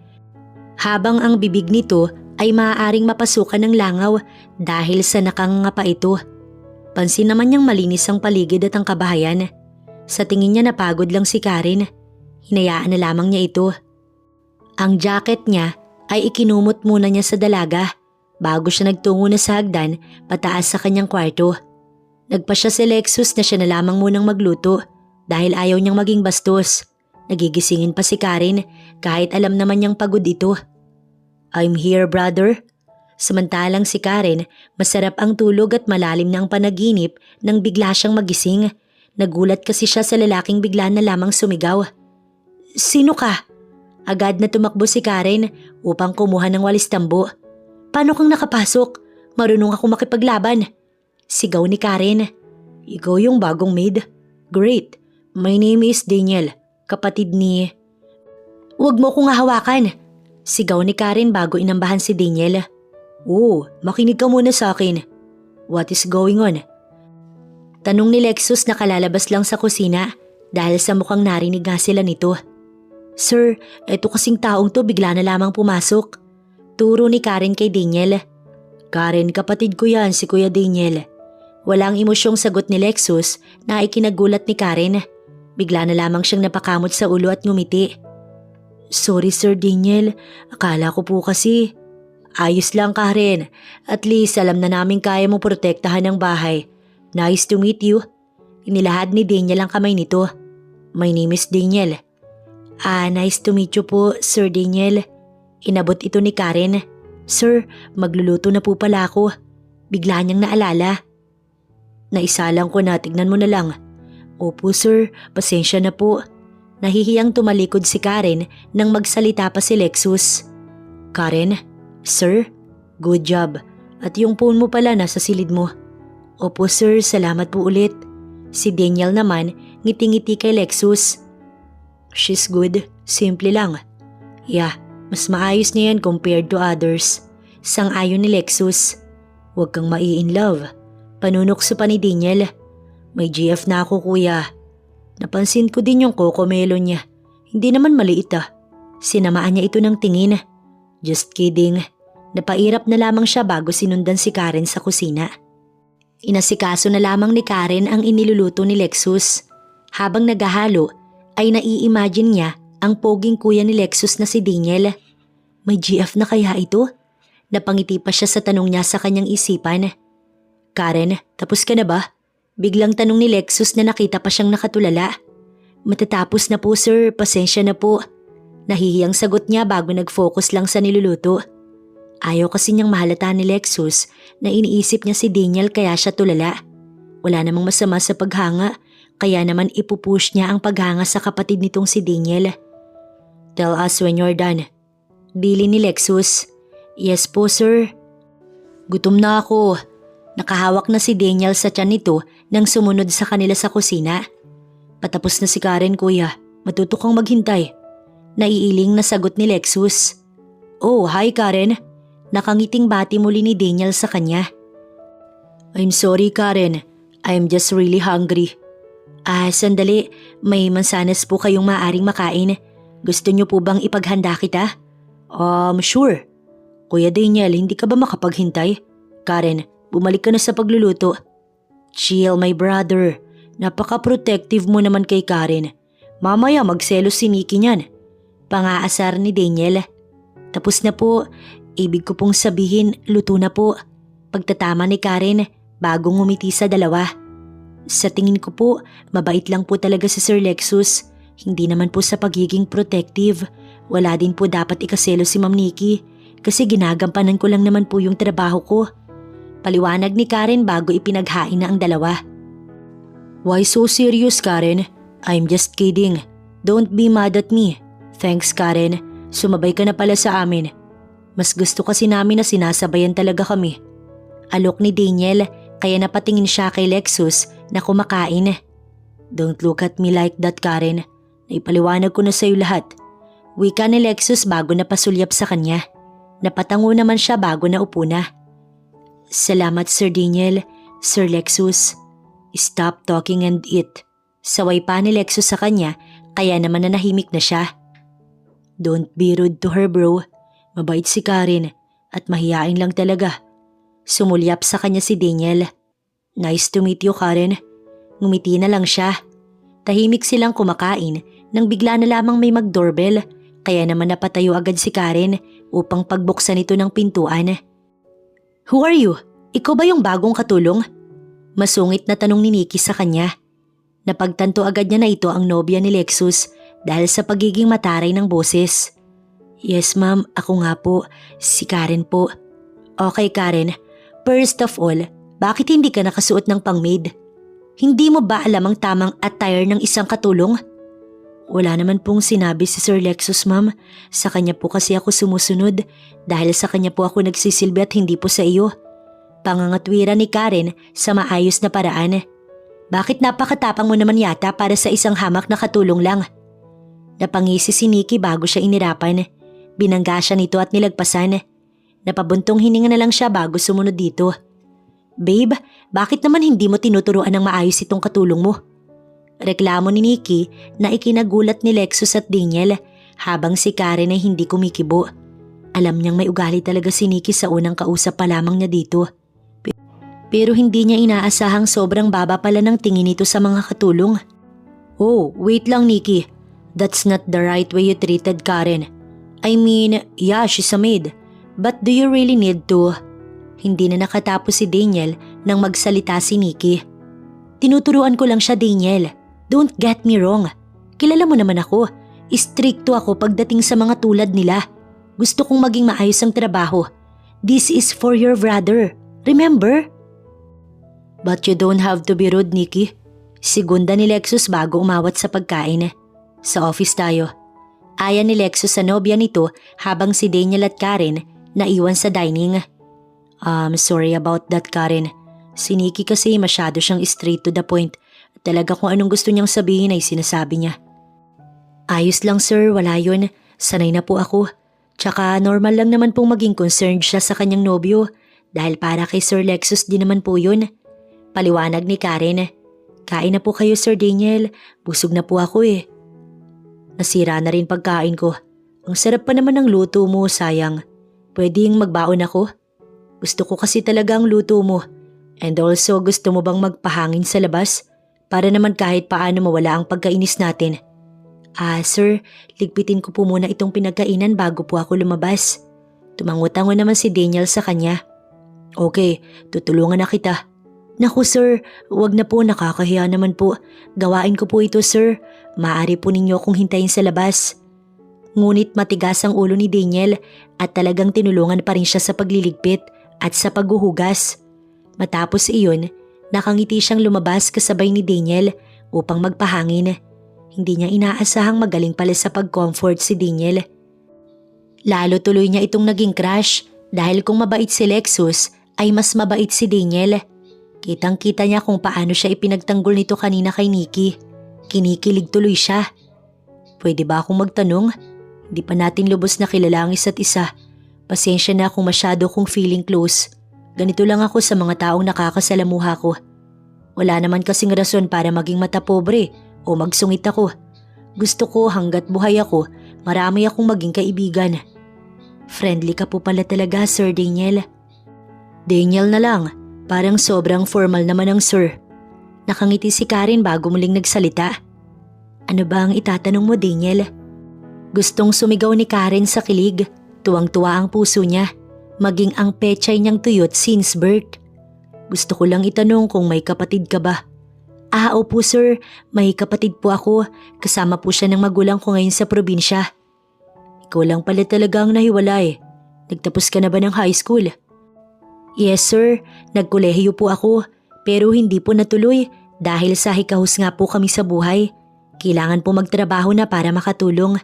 Habang ang bibig nito ay maaaring mapasukan ng langaw dahil sa nakanganga ito. Pansin naman niyang malinis ang paligid at ang kabahayan. Sa tingin niya napagod lang si Karen. Hinayaan na lamang niya ito. Ang jacket niya ay ikinumot muna niya sa dalaga bago siya nagtungo na sa hagdan pataas sa kanyang kwarto. Nagpa siya si Lexus na siya na lamang munang magluto dahil ayaw niyang maging bastos. Nagigisingin pa si Karen kahit alam naman niyang pagod ito. I'm here, brother. Samantalang si Karen, masarap ang tulog at malalim na ang panaginip nang bigla siyang magising. Nagulat kasi siya sa lalaking bigla na lamang sumigaw. "Sino ka?" Agad na tumakbo si Karen upang kumuha ng walis tambo. "Paano kang nakapasok? Marunong ako makipaglaban." Sigaw ni Karen. "Ikaw yung bagong maid? Great. My name is Daniel, kapatid ni..." "Huwag mo kong hahawakan!" Sigaw ni Karen bago inambahan si Daniel. "Oh, makinig ka muna sa akin. What is going on?" Tanong ni Lexus na kalalabas lang sa kusina dahil sa mukhang narinig nga sila nito. "Sir, eto kasing taong to bigla na lamang pumasok." Turo ni Karen kay Daniel. "Karen, kapatid ko yan, si Kuya Daniel." Walang emosyong sagot ni Lexus na ikinagulat ni Karen. Bigla na lamang siyang napakamot sa ulo at ngumiti. "Sorry Sir Daniel, akala ko po kasi..." "Ayos lang Karen, at least alam na namin kaya mo protektahan ang bahay. Nice to meet you." Inilahad ni Daniel ang kamay nito. "My name is Daniel." Nice to meet you po Sir Daniel." Inabot ito ni Karen. "Sir, magluluto na po pala ako." Bigla niyang naalala. "Naisalang ko na, tignan mo na lang." "Opo sir, pasensya na po." Nahihiyang tumalikod si Karen nang magsalita pa si Lexus. "Karen? Sir? Good job. At yung phone mo pala nasa silid mo." "Opo sir, salamat po ulit." Si Daniel naman ngiti-ngiti kay Lexus. "She's good, simple lang." "Yeah, mas maayos na yan compared to others." Sang-ayon ni Lexus. "Huwag kang mai-in-love." Panunokso pa ni Daniel. "May GF na ako kuya." "Napansin ko din yung cocomelon niya. Hindi naman maliit ah." Sinamaan niya ito ng tingin. "Just kidding." Napairap na lamang siya bago sinundan si Karen sa kusina. Inasikaso na lamang ni Karen ang iniluluto ni Lexus. Habang naghahalo ay nai-imagine niya ang poging kuya ni Lexus na si Daniel. May GF na kaya ito? Napangiti pa siya sa tanong niya sa kanyang isipan. "Karen, tapos ka na ba?" Biglang tanong ni Lexus na nakita pa siyang nakatulala. "Matatapos na po sir, pasensya na po." Nahihiyang sagot niya bago nag-focus lang sa niluluto. Ayaw kasi niyang mahalata ni Lexus na iniisip niya si Daniel kaya siya tulala. Wala namang masama sa paghanga, kaya naman ipupush niya ang paghanga sa kapatid nitong si Daniel. "Tell us when you're done." Bili ni Lexus. "Yes po sir." "Gutom na ako." Nakahawak na si Daniel sa tiyan nito nang sumunod sa kanila sa kusina. "Patapos na si Karen kuya, matuto kang maghintay." Naiiling na sagot ni Lexus. "Oh, hi Karen." Nakangiting bati muli ni Daniel sa kanya. "I'm sorry Karen, I'm just really hungry." Sandali, may mansanas po kayong maaring makain. Gusto niyo po bang ipaghanda kita?" Sure." "Kuya Daniel, hindi ka ba makapaghintay?" "Karen, bumalik ka na sa pagluluto." "Chill my brother, napaka-protective mo naman kay Karen. Mamaya magselos si Nikki niyan." Pangaasar ni Daniel. "Tapos na po, ibig ko pong sabihin luto na po." Pagtatama ni Karen bago ngumiti sa dalawa. "Sa tingin ko po, mabait lang po talaga si Sir Lexus. Hindi naman po sa pagiging protective. Wala din po dapat ikaselos si Ma'am Nikki kasi ginagampanan ko lang naman po yung trabaho ko." Paliwanag ni Karen bago ipinaghain na ang dalawa. "Why so serious Karen? I'm just kidding. Don't be mad at me." "Thanks Karen, sumabay ka na pala sa amin. Mas gusto kasi namin na sinasabayan talaga kami." Alok ni Daniel kaya napatingin siya kay Lexus na kumakain. "Don't look at me like that Karen. Naipaliwanag ko na sa'yo lahat." Wika ni Lexus bago napasulyap sa kanya. Napatango naman siya bago naupo na. "Salamat Sir Daniel, Sir Lexus." "Stop talking and eat." Saway pa ni Lexus sa kanya kaya naman nanahimik na siya. "Don't be rude to her bro. Mabait si Karen at mahiyain lang talaga." Sumulyap sa kanya si Daniel. "Nice to meet you Karen." Ngumiti na lang siya. Tahimik silang kumakain nang bigla na lamang may mag-doorbell kaya naman napatayo agad si Karen upang pagbuksan ito ng pintuan. "Who are you? Ikaw ba yung bagong katulong?" Masungit na tanong ni Nikki sa kanya. Napagtanto agad niya na ito ang nobya ni Lexus dahil sa pagiging mataray ng boses. "Yes ma'am, ako nga po, si Karen po." Okay Karen, first of all, bakit hindi ka nakasuot ng pang-maid? Hindi mo ba alam ang tamang attire ng isang katulong? Wala naman pong sinabi si Sir Lexus ma'am. Sa kanya po kasi ako sumusunod dahil sa kanya po ako nagsisilbi at hindi po sa iyo. Pangangatwiran ni Karen sa maayos na paraan. Bakit napakatapang mo naman yata para sa isang hamak na katulong lang? Napangisi si Nikki bago siya inirapan. Binangga siya nito at nilagpasan. Napabuntong hininga na lang siya bago sumunod dito. Babe, bakit naman hindi mo tinuturuan ng maayos itong katulong mo? Reklamo ni Nikki na ikinagulat ni Lexus at Daniel habang si Karen ay hindi kumikibo. Alam niyang may ugali talaga si Nikki sa unang kausap pa lamang niya dito. Pero hindi niya inaasahang sobrang baba pala ng tingin nito sa mga katulong. Oh, wait lang Nikki. That's not the right way you treated Karen. I mean, yeah, she's a maid. But do you really need to? Hindi na nakatapos si Daniel nang magsalita si Nikki. Tinuturuan ko lang siya Daniel. Don't get me wrong. Kilala mo naman ako. Istrikto ako pagdating sa mga tulad nila. Gusto kong maging maayos ang trabaho. This is for your brother. Remember? But you don't have to be rude, Nikki. Segunda ni Lexus bago umawat sa pagkain. Sa office tayo. Aya ni Lexus sa nobya nito habang si Daniel at Karen naiwan sa dining. Sorry about that Karen. Si Nikki kasi masyado siyang straight to the point. Talaga kung anong gusto niyang sabihin ay sinasabi niya. Ayos lang sir, wala yun. Sanay na po ako. Tsaka normal lang naman pong maging concerned siya sa kanyang nobyo dahil para kay Sir Lexus din naman po yun. Paliwanag ni Karen. Kain na po kayo Sir Daniel, busog na po ako eh. Nasira na rin pagkain ko. Ang sarap pa naman ng luto mo, sayang. Pwedeng magbaon ako? Gusto ko kasi talaga ang luto mo. And also gusto mo bang magpahangin sa labas? Para naman kahit paano mawala ang pagkainis natin. Sir, ligpitin ko po muna itong pinagkainan bago po ako lumabas. Tumango-tango naman si Daniel sa kanya. Okay, tutulungan na kita. Naku sir, wag na po, nakakahiya naman po. Gawain ko po ito sir. Maaari po ninyo akong hintayin sa labas. Ngunit matigas ang ulo ni Daniel at talagang tinulungan pa rin siya sa pagliligpit at sa paghuhugas. Matapos iyon, nakangiti siyang lumabas kasabay ni Daniel upang magpahangin. Hindi niya inaasahang magaling pala sa pag-comfort si Daniel. Lalo tuloy niya itong naging crush dahil kung mabait si Lexus ay mas mabait si Daniel. Kitang-kita niya kung paano siya ipinagtanggol nito kanina kay Nikki. Kinikilig tuloy siya. Pwede ba akong magtanong? Hindi pa natin lubos na kilala ang isa't isa. Pasensya na kung masyado kong feeling close. Ganito lang ako sa mga taong nakakasalamuha ko. Wala naman kasing rason para maging mata pobre o magsungit ako. Gusto ko hanggat buhay ako, marami akong maging kaibigan. Friendly ka po pala talaga, Sir Daniel. Daniel na lang. Parang sobrang formal naman ang sir. Nakangiti si Karen bago muling nagsalita. Ano ba ang itatanong mo, Daniel? Gustong sumigaw ni Karen sa kilig. Tuwang-tuwa ang puso niya. Maging ang pechay niyang tuyot since birth. Gusto ko lang itanong kung may kapatid ka ba. Opo sir. May kapatid po ako. Kasama po siya ng magulang ko ngayon sa probinsya. Ikaw lang pala talaga ang nahiwalay. Nagtapos ka na ba ng high school? Yes sir, nagkolehiyo po ako pero hindi po natuloy dahil sa hikahos nga po kami sa buhay. Kailangan po magtrabaho na para makatulong.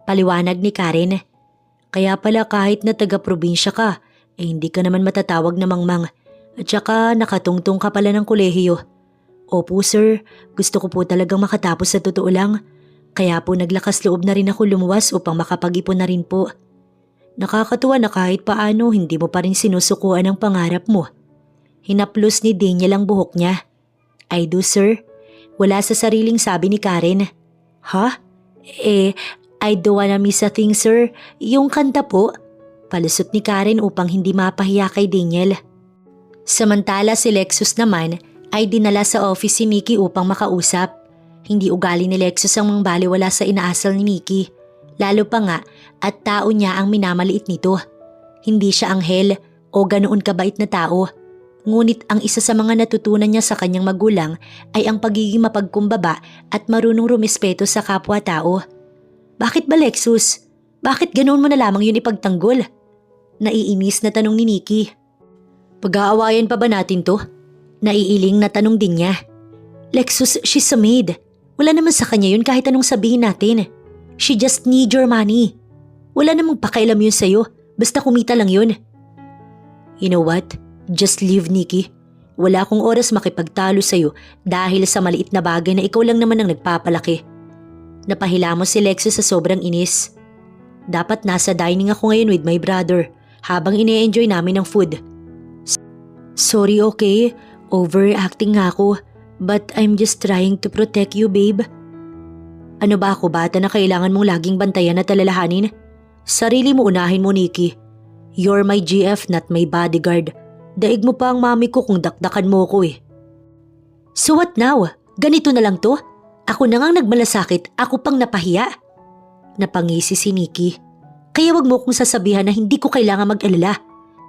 Paliwanag ni Karen. Kaya pala kahit na taga-probinsya ka, hindi ka naman matatawag na mangmang at saka nakatungtong ka pala ng kolehiyo. Opo sir, gusto ko po talagang makatapos sa totoo lang. Kaya po naglakas loob na rin ako lumuwas upang makapag-ipon na rin po. Nakakatuwa na kahit paano hindi mo pa rin sinusukuan ang pangarap mo. Hinaplos ni Daniel ang buhok niya. I do sir. Wala sa sariling sabi ni Karen. Ha? I do wanna miss a thing sir. Yung kanta po. Palusot ni Karen upang hindi mapahiya kay Daniel. Samantala si Lexus naman ay dinala sa office si Nikki upang makausap. Hindi ugali ni Lexus ang mangbaliwala sa inaasal ni Nikki. Lalo pa nga at tao niya ang minamaliit nito. Hindi siya anghel o ganoon kabait na tao. Ngunit ang isa sa mga natutunan niya sa kanyang magulang ay ang pagiging mapagkumbaba at marunong rumispeto sa kapwa-tao. Bakit ba Lexus? Bakit ganoon mo na lamang yun ipagtanggol? Naiinis na tanong ni Nikki. Pag-aawayan pa ba natin to? Naiiling na tanong din niya. Lexus, she's a maid. Wala naman sa kanya yun kahit anong sabihin natin. She just need your money. Wala namang pakailam yun sa'yo. Basta kumita lang yun. You know what? Just leave, Nikki. Wala akong oras makipagtalo sa'yo dahil sa maliit na bagay na ikaw lang naman ang nagpapalaki. Napahilamos si Lexus sa sobrang inis. Dapat nasa dining ako ngayon with my brother habang ine-enjoy namin ang food. Sorry, okay? Overacting nga ako. But I'm just trying to protect you, babe. Ano ba ako, bata na kailangan mong laging bantayan at alalahanin? Sarili mo unahin mo, Nikki. You're my GF, not my bodyguard. Daig mo pa ang mami ko kung dakdakan mo ko eh. So what now? Ganito na lang to? Ako na ngang nagmalasakit, ako pang napahiya. Napangisi si Nikki. Kaya wag mo kong sasabihan na hindi ko kailangan mag-alala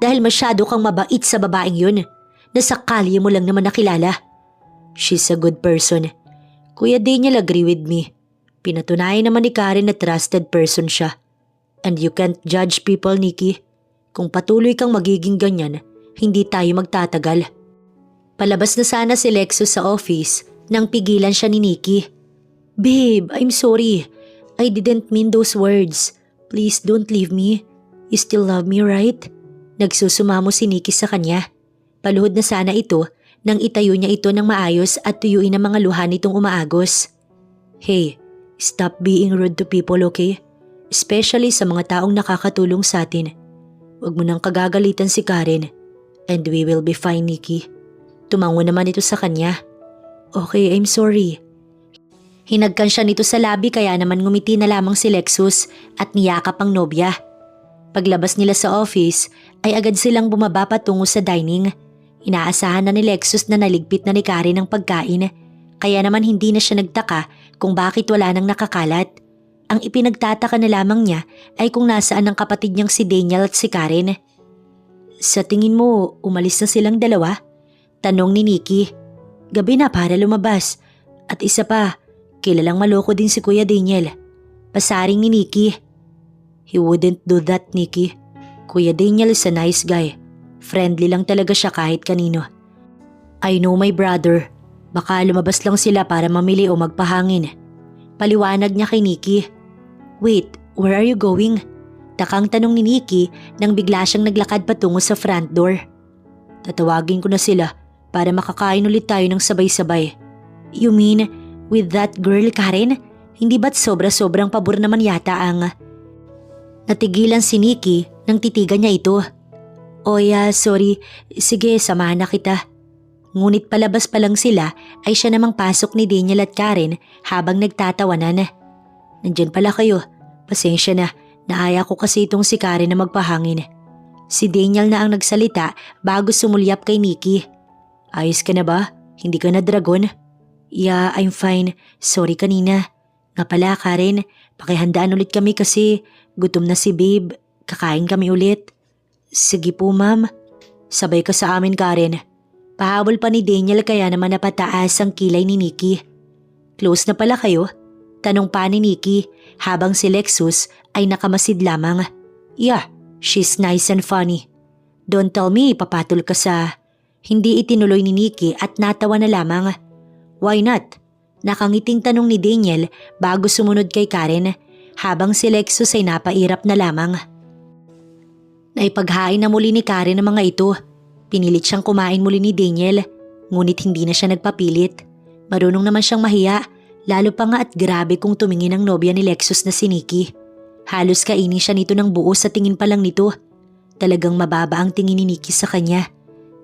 dahil masyado kang mabait sa babaeng yun. Nasa kalye mo lang naman nakilala. She's a good person. Kuya Daniel agree with me. Pinatunayan naman ni Karen na trusted person siya. And you can't judge people, Nikki. Kung patuloy kang magiging ganyan, hindi tayo magtatagal. Palabas na sana si Lexus sa office nang pigilan siya ni Nikki. Babe, I'm sorry. I didn't mean those words. Please don't leave me. You still love me, right? Nagsusumamo si Nikki sa kanya. Paluhod na sana ito nang itayo niya ito ng maayos at tuyuin ang mga luha nitong umaagos. Hey, stop being rude to people, okay? Especially sa mga taong nakakatulong sa atin. Huwag mo nang kagagalitan si Karen. And we will be fine, Nikki. Tumango naman ito sa kanya. Okay, I'm sorry. Hinagkan siya nito sa labi kaya naman ngumiti na lamang si Lexus at niyakap ang nobya. Paglabas nila sa office ay agad silang bumaba patungo sa dining. Inaasahan na ni Lexus na naligpit na ni Karen ang pagkain. Kaya naman hindi na siya nagtaka kung bakit wala nang nakakalat. Ang ipinagtataka na lamang niya ay kung nasaan ang kapatid niyang si Daniel at si Karen. Sa tingin mo, umalis na silang dalawa? Tanong ni Nikki. Gabi na para lumabas. At isa pa, kilalang maloko din si Kuya Daniel. Pasaring ni Nikki. He wouldn't do that, Nikki. Kuya Daniel is a nice guy. Friendly lang talaga siya kahit kanino. I know my brother. Baka lumabas lang sila para mamili o magpahangin. Paliwanag niya kay Nikki. Wait, where are you going? Takang tanong ni Nikki nang bigla siyang naglakad patungo sa front door. Tatawagin ko na sila para makakain ulit tayo ng sabay-sabay. You mean with that girl, Karen? Hindi ba't sobra-sobrang pabor naman yata ang... Natigilan si Nikki nang titigan niya ito. Oh yeah, sorry. Sige, samahan na kita. Ngunit palabas pa lang sila ay siya namang pasok ni Daniel at Karen habang nagtatawanan. Nandyan pala kayo. Pasensya na. Naaya ko kasi itong si Karen na magpahangin. Si Daniel na ang nagsalita bago sumulyap kay Nikki. Ayos ka na ba? Hindi ka na dragon? Yeah, I'm fine. Sorry kanina. Nga pala Karen, pakihandaan ulit kami kasi gutom na si babe. Kakain kami ulit. Sige po ma'am. Sabay ka sa amin Karen. Pahabol pa ni Daniel kaya naman napataas ang kilay ni Nikki. Close na pala kayo? Tanong pa ni Nikki habang si Lexus ay nakamasid lamang. Yeah, she's nice and funny. Don't tell me papatol ka sa... Hindi itinuloy ni Nikki at natawa na lamang. Why not? Nakangiting tanong ni Daniel bago sumunod kay Karen habang si Lexus ay napairap na lamang. Naipaghain na muli ni Karen ang mga ito. Pinilit siyang kumain muli ni Daniel ngunit hindi na siya nagpapilit. Marunong naman siyang mahiya. Lalo pa nga at grabe kung tumingin ang nobya ni Lexus na si Nikki. Halos kainin siya nito ng buo sa tingin pa lang nito. Talagang mababa ang tingin ni Nikki sa kanya.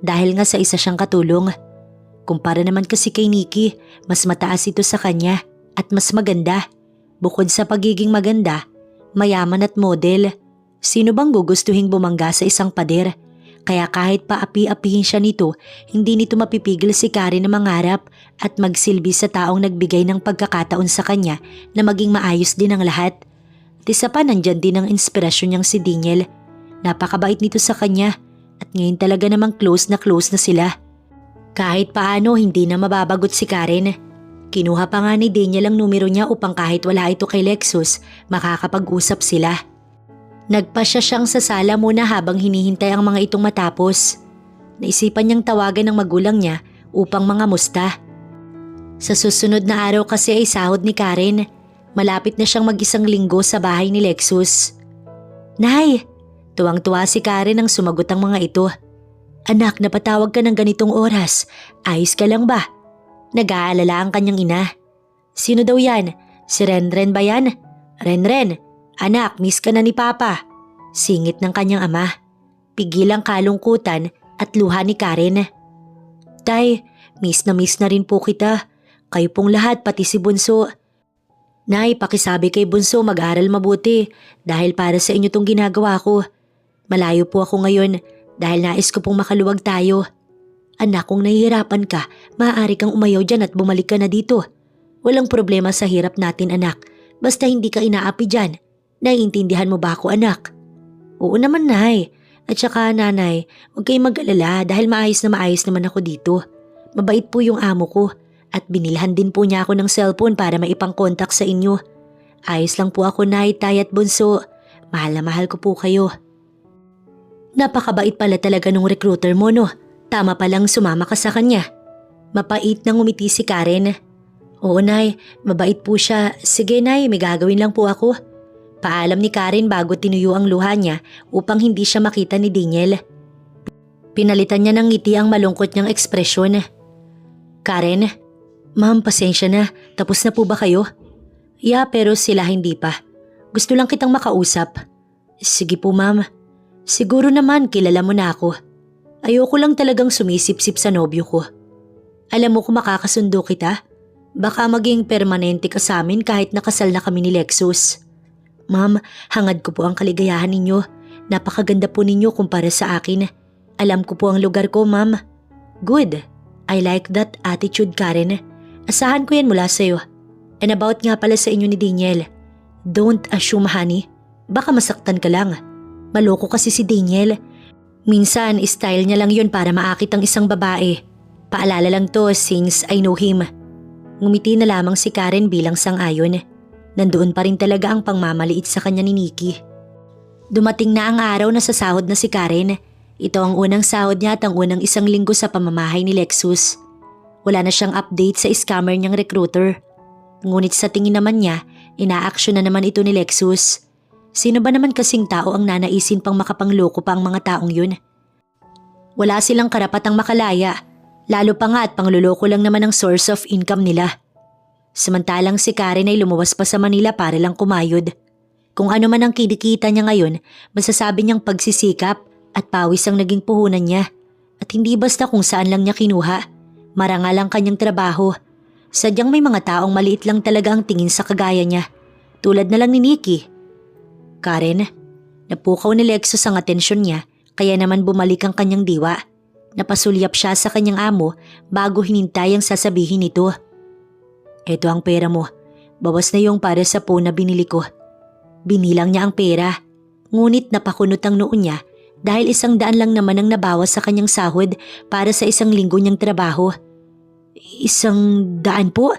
Dahil nga sa isa siyang katulong. Kumpara naman kasi kay Nikki, mas mataas ito sa kanya at mas maganda. Bukod sa pagiging maganda, mayaman at model. Sino bang gugustuhing bumangga sa isang pader? Kaya kahit paapi-apihin siya nito, hindi nito mapipigil si Karen na mangarap at magsilbi sa taong nagbigay ng pagkakataon sa kanya na maging maayos din ang lahat. At isa pa nandyan din ang inspirasyon niyang si Daniel. Napakabait nito sa kanya at ngayon talaga namang close na sila. Kahit paano hindi na mababagot si Karen. Kinuha pa nga ni Daniel ang numero niya upang kahit wala ito kay Lexus, makakapag-usap sila. Nagpasya siyang sa sala muna habang hinihintay ang mga itong matapos. Naisipan niyang tawagan ng magulang niya upang mangamusta. Sa susunod na araw kasi ay sahod ni Karen. Malapit na siyang mag-isang linggo sa bahay ni Lexus. Nay! Tuwang-tuwa si Karen nang sumagot ang mga ito. Anak, napatawag ka ng ganitong oras. Ayos ka lang ba? Nag-aalala ang kanyang ina. Sino daw yan? Si Renren ba yan? Renren, anak, miss ka na ni Papa. Singit ng kanyang ama. Pigil ang kalungkutan at luha ni Karen. Tay, miss na rin po kita. Kayo pong lahat pati si Bunso. Nay, pakisabi kay Bunso mag-aral mabuti dahil para sa inyo tong ginagawa ko. Malayo po ako ngayon dahil nais ko pong makaluwag tayo. Anak, kung nahihirapan ka, maaari kang umayaw dyan at bumalik ka na dito. Walang problema sa hirap natin, anak. Basta hindi ka inaapi dyan. Naiintindihan mo ba ako, anak? Oo naman, Nay. At saka, Nanay, huwag kayong mag-alala dahil maayos naman ako dito. Mabait po yung amo ko at binilhan din po niya ako ng cellphone para maipang-contact sa inyo. Ayos lang po ako, Nay, Tay at Bunso. Mahal na mahal ko po kayo. Napakabait pala talaga nung recruiter mo, no? Tama palang sumama ka sa kanya. Mapait nang ngumiti si Karen. Oo, Nay, mabait po siya. Sige, Nay, may gagawin lang po ako. Paalam ni Karen bago tinuyo ang luha niya upang hindi siya makita ni Daniel. Pinalitan niya ng ngiti ang malungkot niyang ekspresyon. Karen, Ma'am, pasensya na. Tapos na po ba kayo? Yeah, pero sila hindi pa. Gusto lang kitang makausap. Sige po, Ma'am. Siguro naman kilala mo na ako. Ayoko lang talagang sumisip-sip sa nobyo ko. Alam mo kung makakasundo kita, baka maging permanente ka sa amin kahit nakasal na kami ni Lexus. Ma'am, hangad ko po ang kaligayahan ninyo. Napakaganda po ninyo kumpara sa akin. Alam ko po ang lugar ko, Ma'am. Good. I like that attitude, Karen. Asahan ko yan mula sa'yo. And about nga pala sa inyo ni Daniel. Don't assume, honey. Baka masaktan ka lang. Maloko kasi si Daniel. Minsan, style niya lang yun para maakit ang isang babae. Paalala lang to since I know him. Ngumiti na lamang si Karen bilang sang-ayon. Nandoon pa rin talaga ang pangmamaliit sa kanya ni Nikki. Dumating na ang araw na sasahod na si Karen. Ito ang unang sahod niya at ang unang isang linggo sa pamamahay ni Lexus. Wala na siyang update sa scammer niyang recruiter. Ngunit sa tingin naman niya, ina-action na naman ito ni Lexus. Sino ba naman kasing tao ang nanaisin pang makapangloko pa ang mga taong yun? Wala silang karapatang makalaya, lalo pa nga at pangluloko lang naman ang source of income nila. Samantalang si Karen ay lumuwas pa sa Manila para lang kumayod. Kung ano man ang kinikita niya ngayon, masasabi niyang pagsisikap at pawis ang naging puhunan niya. At hindi basta kung saan lang niya kinuha, marangal ang kanyang trabaho. Sadyang may mga taong maliit lang talaga ang tingin sa kagaya niya, tulad na lang ni Nikki. Karen, napukaw ni Lexus ang atensyon niya kaya naman bumalik ang kanyang diwa. Napasulyap siya sa kanyang amo bago hinintay ang sasabihin nito. Ito ang pera mo. Bawas na yung para sa phone na binili ko. Binilang niya ang pera. Ngunit napakunot ang noo niya dahil 100 lang naman ang nabawas sa kanyang sahod para sa isang linggo niyang trabaho. 100 po?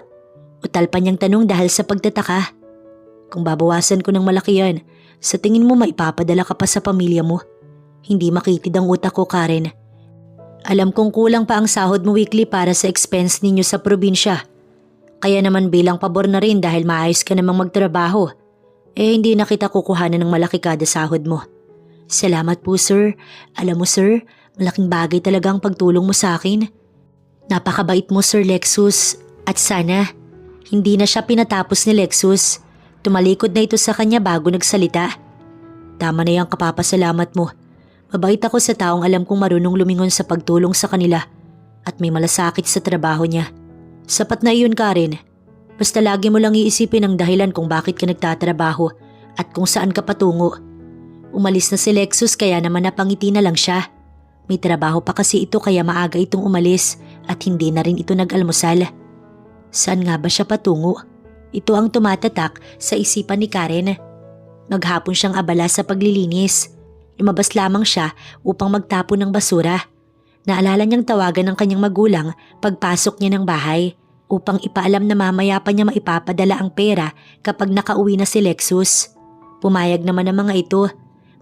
Utal pa niyang tanong dahil sa pagtataka. Kung babawasan ko ng malaki yan, sa tingin mo maipapadala ka pa sa pamilya mo? Hindi makitid ang utak ko, Karen. Alam kong kulang pa ang sahod mo weekly para sa expense ninyo sa probinsya. Kaya naman bilang pabor na rin dahil maayos ka namang magtrabaho. Hindi na kita kukuhanan ng malaki kada sahod mo. Salamat po, sir. Alam mo, sir, malaking bagay talaga ang pagtulong mo sa akin. Napakabait mo, Sir Lexus. At sana, hindi na siya pinatapos ni Lexus. Tumalikod na ito sa kanya bago nagsalita. Tama na yung kapapasalamat mo. Mabait ako sa taong alam kong marunong lumingon sa pagtulong sa kanila at may malasakit sa trabaho niya. Sapat na iyon, Karen. Basta lagi mo lang iisipin ang dahilan kung bakit ka nagtatrabaho at kung saan ka patungo. Umalis na si Lexus kaya naman napangiti na lang siya. May trabaho pa kasi ito kaya maaga itong umalis at hindi na rin ito nag-almusal. Saan nga ba siya patungo? Ito ang tumatatak sa isipan ni Karen. Maghapon siyang abala sa paglilinis. Lumabas lamang siya upang magtapon ng basura. Naalala niyang tawagan ng kanyang magulang pagpasok niya ng bahay upang ipaalam na mamaya pa niya maipapadala ang pera kapag nakauwi na si Lexus. Pumayag naman ang mga ito.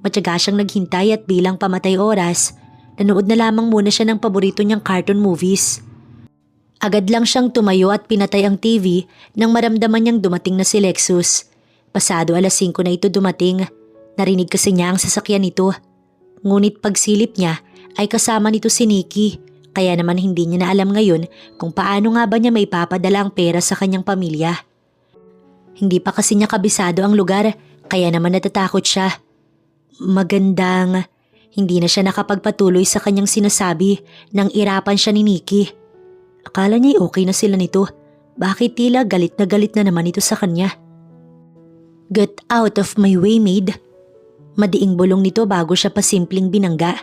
Matyaga siyang naghintay at bilang pamatay oras, nanood na lamang muna siya ng paborito niyang cartoon movies. Agad lang siyang tumayo at pinatay ang TV nang maramdaman niyang dumating na si Lexus. Pasado 5:00 na ito dumating. Narinig kasi niya ang sasakyan nito. Ngunit pagsilip niya ay kasama nito si Nikki, kaya naman hindi niya na alam ngayon kung paano nga ba niya may papadala ang pera sa kanyang pamilya. Hindi pa kasi niya kabisado ang lugar, kaya naman natatakot siya. Hindi na siya nakapagpatuloy sa kanyang sinasabi nang irapan siya ni Nikki. Akala niya okay na sila nito. Bakit tila galit na naman ito sa kanya? Get out of my way, maid. Madiing bulong nito bago siya pasimpleng binangga.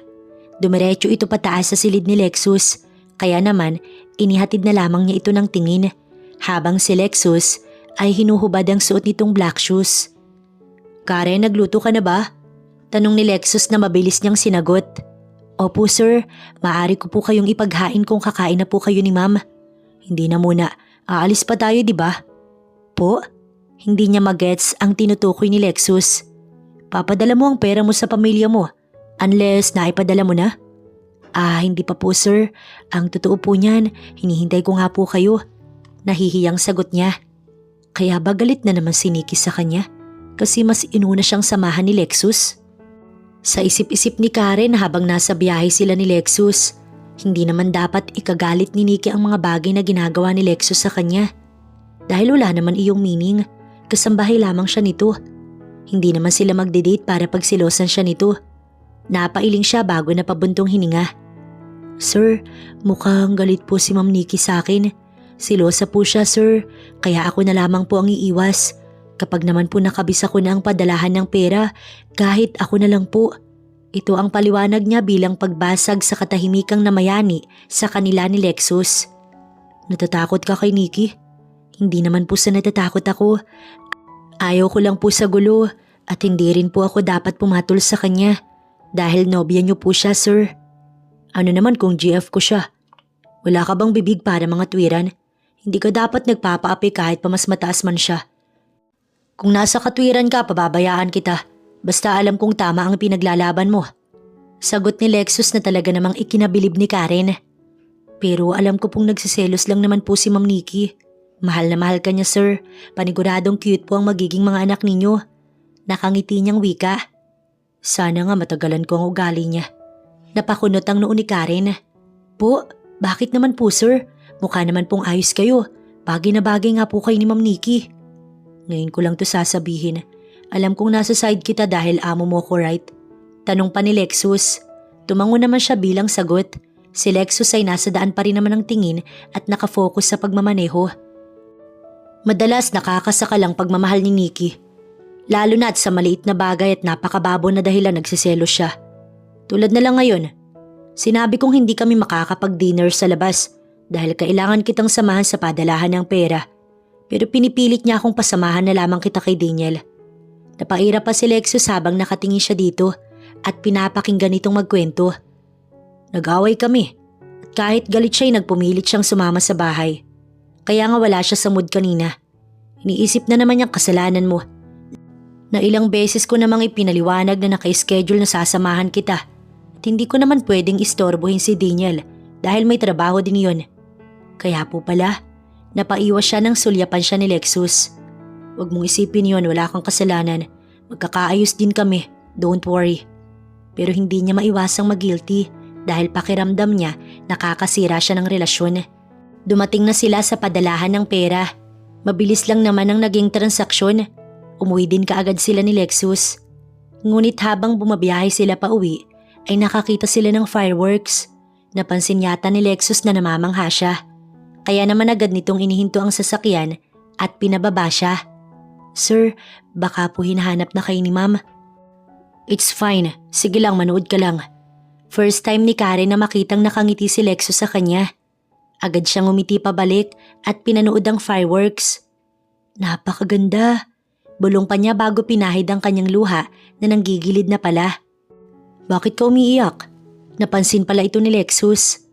Dumiretso ito pataas sa silid ni Lexus, kaya naman inihatid na lamang niya ito ng tingin, habang si Lexus ay hinuhubad ang suot nitong black shoes. Karen, nagluto ka na ba? Tanong ni Lexus na mabilis niyang sinagot. Opo sir, maaari ko po kayong ipaghain kung kakain na po kayo ni ma'am. Hindi na muna, aalis pa tayo di ba? Po? Hindi niya magets ang tinutukoy ni Lexus. Papadala mo ang pera mo sa pamilya mo, unless naipadala mo na? Hindi pa po sir, ang totoo po niyan, hinihintay ko nga po kayo. Nahihiyang sagot niya. Kaya ba galit na naman si Nikki sa kanya? Kasi mas inuna siyang samahan ni Lexus? Sa isip-isip ni Karen habang nasa biyahe sila ni Lexus, hindi naman dapat ikagalit ni Nikki ang mga bagay na ginagawa ni Lexus sa kanya. Dahil wala naman iyong meaning, kasambahay lamang siya nito. Hindi naman sila magde-date para pagsilosan siya nito. Napailing siya bago napabuntong hininga. Sir, mukhang galit po si Ma'am Nikki sa akin. Silosa po siya sir, kaya ako na lamang po ang iiwas. Kapag naman po nakabisa ko na ang padalahan ng pera, kahit ako na lang po. Ito ang paliwanag niya bilang pagbasag sa katahimikang namayani sa kanila ni Lexus. Natatakot ka kay Nikki? Hindi naman po sa natatakot ako. Ayaw ko lang po sa gulo at hindi rin po ako dapat pumatol sa kanya dahil nobya niyo po siya sir. Ano naman kung GF ko siya? Wala ka bang bibig para mga tuwiran? Hindi ka dapat nagpapaapi kahit pa mas mataas man siya. Kung nasa katwiran ka, pababayaan kita. Basta alam kong tama ang pinaglalaban mo. Sagot ni Lexus na talaga namang ikinabilib ni Karen. Pero alam ko pong nagsiselos lang naman po si Ma'am Nikki. Mahal na mahal ka niya sir. Paniguradong cute po ang magiging mga anak ninyo. Nakangiti niyang wika. Sana nga matagalan ko ang ugali niya. Napakunot ang noo ni Karen. Po, bakit naman po sir? Mukha naman pong ayos kayo. Bagay na bagay nga po kayo ni Ma'am Nikki. Ngayon ko lang to sasabihin. Alam kong nasa side kita dahil amo mo ko, right? Tanong pa ni Lexus. Tumango naman siya bilang sagot. Si Lexus ay nasa daan pa rin naman ng tingin at nakafocus sa pagmamaneho. Madalas nakakasaka lang pagmamahal ni Nikki. Lalo na at sa maliit na bagay at napakababo na dahilan nagsiselos siya. Tulad na lang ngayon. Sinabi kong hindi kami makakapag-dinner sa labas dahil kailangan kitang samahan sa padalahan ng pera. Pero pinipilit niya akong pasamahan na lamang kita kay Daniel. Napaira pa si Lexus habang nakatingin siya dito at pinapakinggan itong magkwento. Nag-away kami at kahit galit siya ay nagpumilit siyang sumama sa bahay. Kaya nga wala siya sa mood kanina. Iniisip na naman niyang kasalanan mo. Na ilang beses ko namang ipinaliwanag na naka-schedule na sasamahan kita at hindi ko naman pwedeng istorbohin si Daniel dahil may trabaho din yun. Kaya po pala, napaiwas siya nang sulyapan siya ni Lexus. Huwag mong isipin yon, wala kang kasalanan. Magkakaayos din kami, don't worry. Pero hindi niya maiwasang mag-guilty dahil pakiramdam niya nakakasira siya ng relasyon. Dumating na sila sa padalahan ng pera. Mabilis lang naman ang naging transaksyon. Umuwi din kaagad sila ni Lexus. Ngunit habang bumabiyahe sila pa uwi, ay nakakita sila ng fireworks. Napansin yata ni Lexus na namamangha siya. Kaya naman agad nitong inihinto ang sasakyan at pinababa siya. Sir, baka po hinahanap na kayo ni ma'am. It's fine, sige lang manood ka lang. First time ni Karen na makitang nakangiti si Lexus sa kanya. Agad siyang umiti pabalik at pinanood ang fireworks. Napakaganda. Bulong pa niya bago pinahid ang kanyang luha na nanggigilid na pala. Bakit ka umiiyak? Napansin pala ito ni Lexus.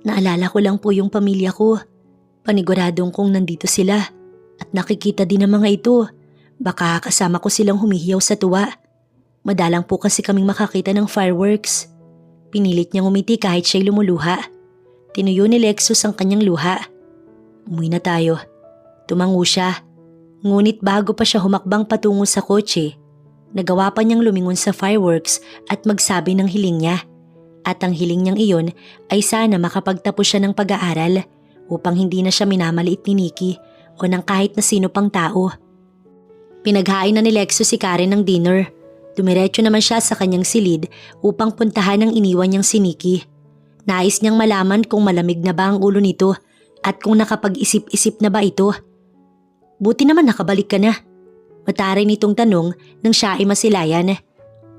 Naalala ko lang po yung pamilya ko. Paniguradong kong nandito sila at nakikita din ng mga ito. Baka kasama ko silang humihiyaw sa tuwa. Madalang po kasi kaming makakita ng fireworks. Pinilit niyang umiti kahit siya'y lumuluha. Tinuyo ni Lexus ang kanyang luha. Umuwi na tayo. Tumango siya. Ngunit bago pa siya humakbang patungo sa kotse, nagawa pa niyang lumingon sa fireworks at magsabi ng hiling niya. At ang hiling niyang iyon ay sana makapagtapos siya ng pag-aaral upang hindi na siya minamaliit ni Nikki o ng kahit na sino pang tao. Pinaghain na ni Lexus si Karen ng dinner. Dumiretso naman siya sa kanyang silid upang puntahan ang iniwan niyang si Nikki. Nais niyang malaman kung malamig na ba ang ulo nito at kung nakapag-isip-isip na ba ito. Buti naman nakabalik ka na. Mataray nitong tanong nang siya ay masilayan.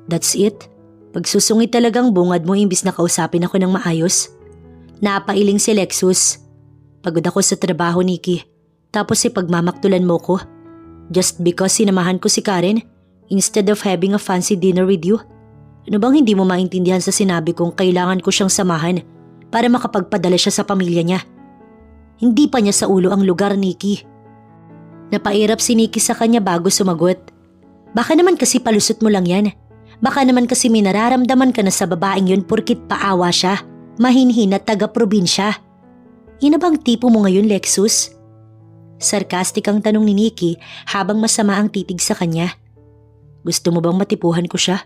That's it? Pagsusungit talagang bungad mo imbis na kausapin ako ng maayos. Napailing si Lexus. Pagod ako sa trabaho, Nikki. Tapos pagmamaktulan mo ko. Just because sinamahan ko si Karen instead of having a fancy dinner with you. Ano bang hindi mo maintindihan sa sinabi kong kailangan ko siyang samahan para makapagpadala siya sa pamilya niya? Hindi pa niya sa ulo ang lugar, Nikki. Napairap si Nikki sa kanya bago sumagot. Baka naman kasi palusot mo lang yan. Baka naman kasi may nararamdaman ka na sa babaeng yun porkit paawa siya, mahinhin at taga-probinsya. Yun na bang tipo mo ngayon, Lexus? Sarcastic ang tanong ni Nikki habang masama ang titig sa kanya. Gusto mo bang matipuhan ko siya?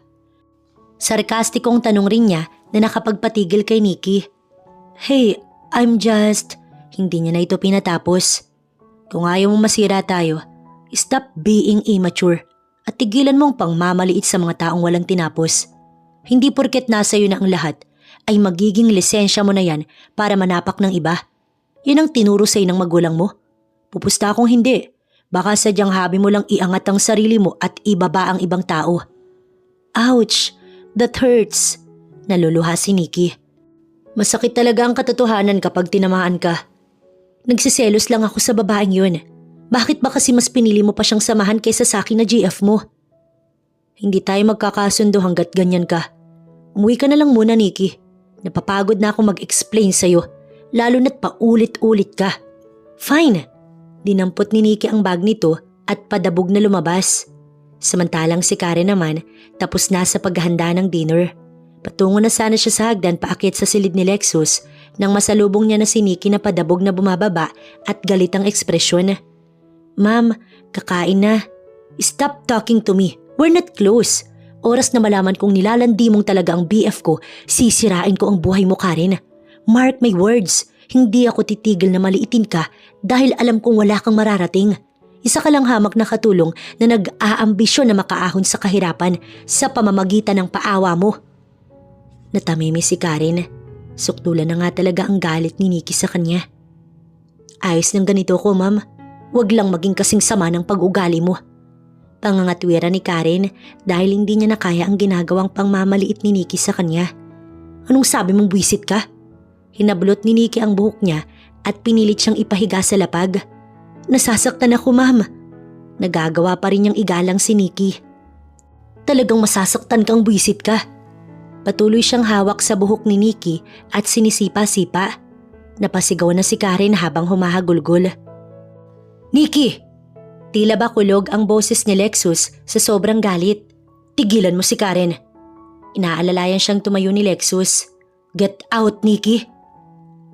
Sarkastikong tanong rin niya na nakapagpatigil kay Nikki. Hey, I'm just… Hindi niya na ito pinatapos. Kung ayaw mong masira tayo, stop being immature at tigilan mong pangmamaliit sa mga taong walang tinapos. Hindi porket nasa iyo na ang lahat ay magiging lisensya mo na yan para manapak ng iba. Yan ang tinuro sa'yo ng magulang mo. Pupusta akong hindi. Baka sadyang habi mo lang iangat ang sarili mo at ibaba ang ibang tao. Ouch! That hurts! Naluluha si Nikki. Masakit talaga ang katotohanan kapag tinamaan ka. Nagsiselos lang ako sa babaeng yun. Bakit ba kasi mas pinili mo pa siyang samahan kaysa sa akin na GF mo? Hindi tayo magkakasundo hanggat ganyan ka. Umuwi ka na lang muna, Nikki. Napapagod na ako mag-explain sa'yo, lalo na't paulit-ulit ka. Fine! Dinampot ni Nikki ang bag nito at padabog na lumabas. Samantalang si Karen naman tapos na sa paghahanda ng dinner. Patungo na sana siya sa hagdan paakyat sa silid ni Lexus nang masalubong niya na si Nikki na padabog na bumababa at galit ang ekspresyon. Ma'am, kakain na. Stop talking to me. We're not close. Oras na malaman kong nilalandi mong talaga ang BF ko, sisirain ko ang buhay mo, Karen. Mark my words. Hindi ako titigil na maliitin ka dahil alam kong wala kang mararating. Isa ka lang hamak na katulong na nag-aambisyon na makaahon sa kahirapan sa pamamagitan ng paawa mo. Natamimi si Karen. Suktulan na nga talaga ang galit ni Nikki sa kanya. Ayos ng ganito ko, ma'am. Huwag lang maging kasing sama ng pag-ugali mo. Pangangatwira ni Karen dahil hindi niya nakaya ang ginagawang pangmamaliit ni Nikki sa kanya. Anong sabi mong buwisit ka? Hinablot ni Nikki ang buhok niya at pinilit siyang ipahiga sa lapag. Nasasaktan ako, ma'am. Nagagawa pa rin niyang igalang si Nikki. Talagang masasaktan kang buwisit ka. Patuloy siyang hawak sa buhok ni Nikki at sinisipa-sipa. Napasigaw na si Karen habang humahagulgol. Nikki! Tila ba kulog ang boses ni Lexus sa sobrang galit. Tigilan mo si Karen. Inaalalayan siyang tumayo ni Lexus. Get out, Nikki!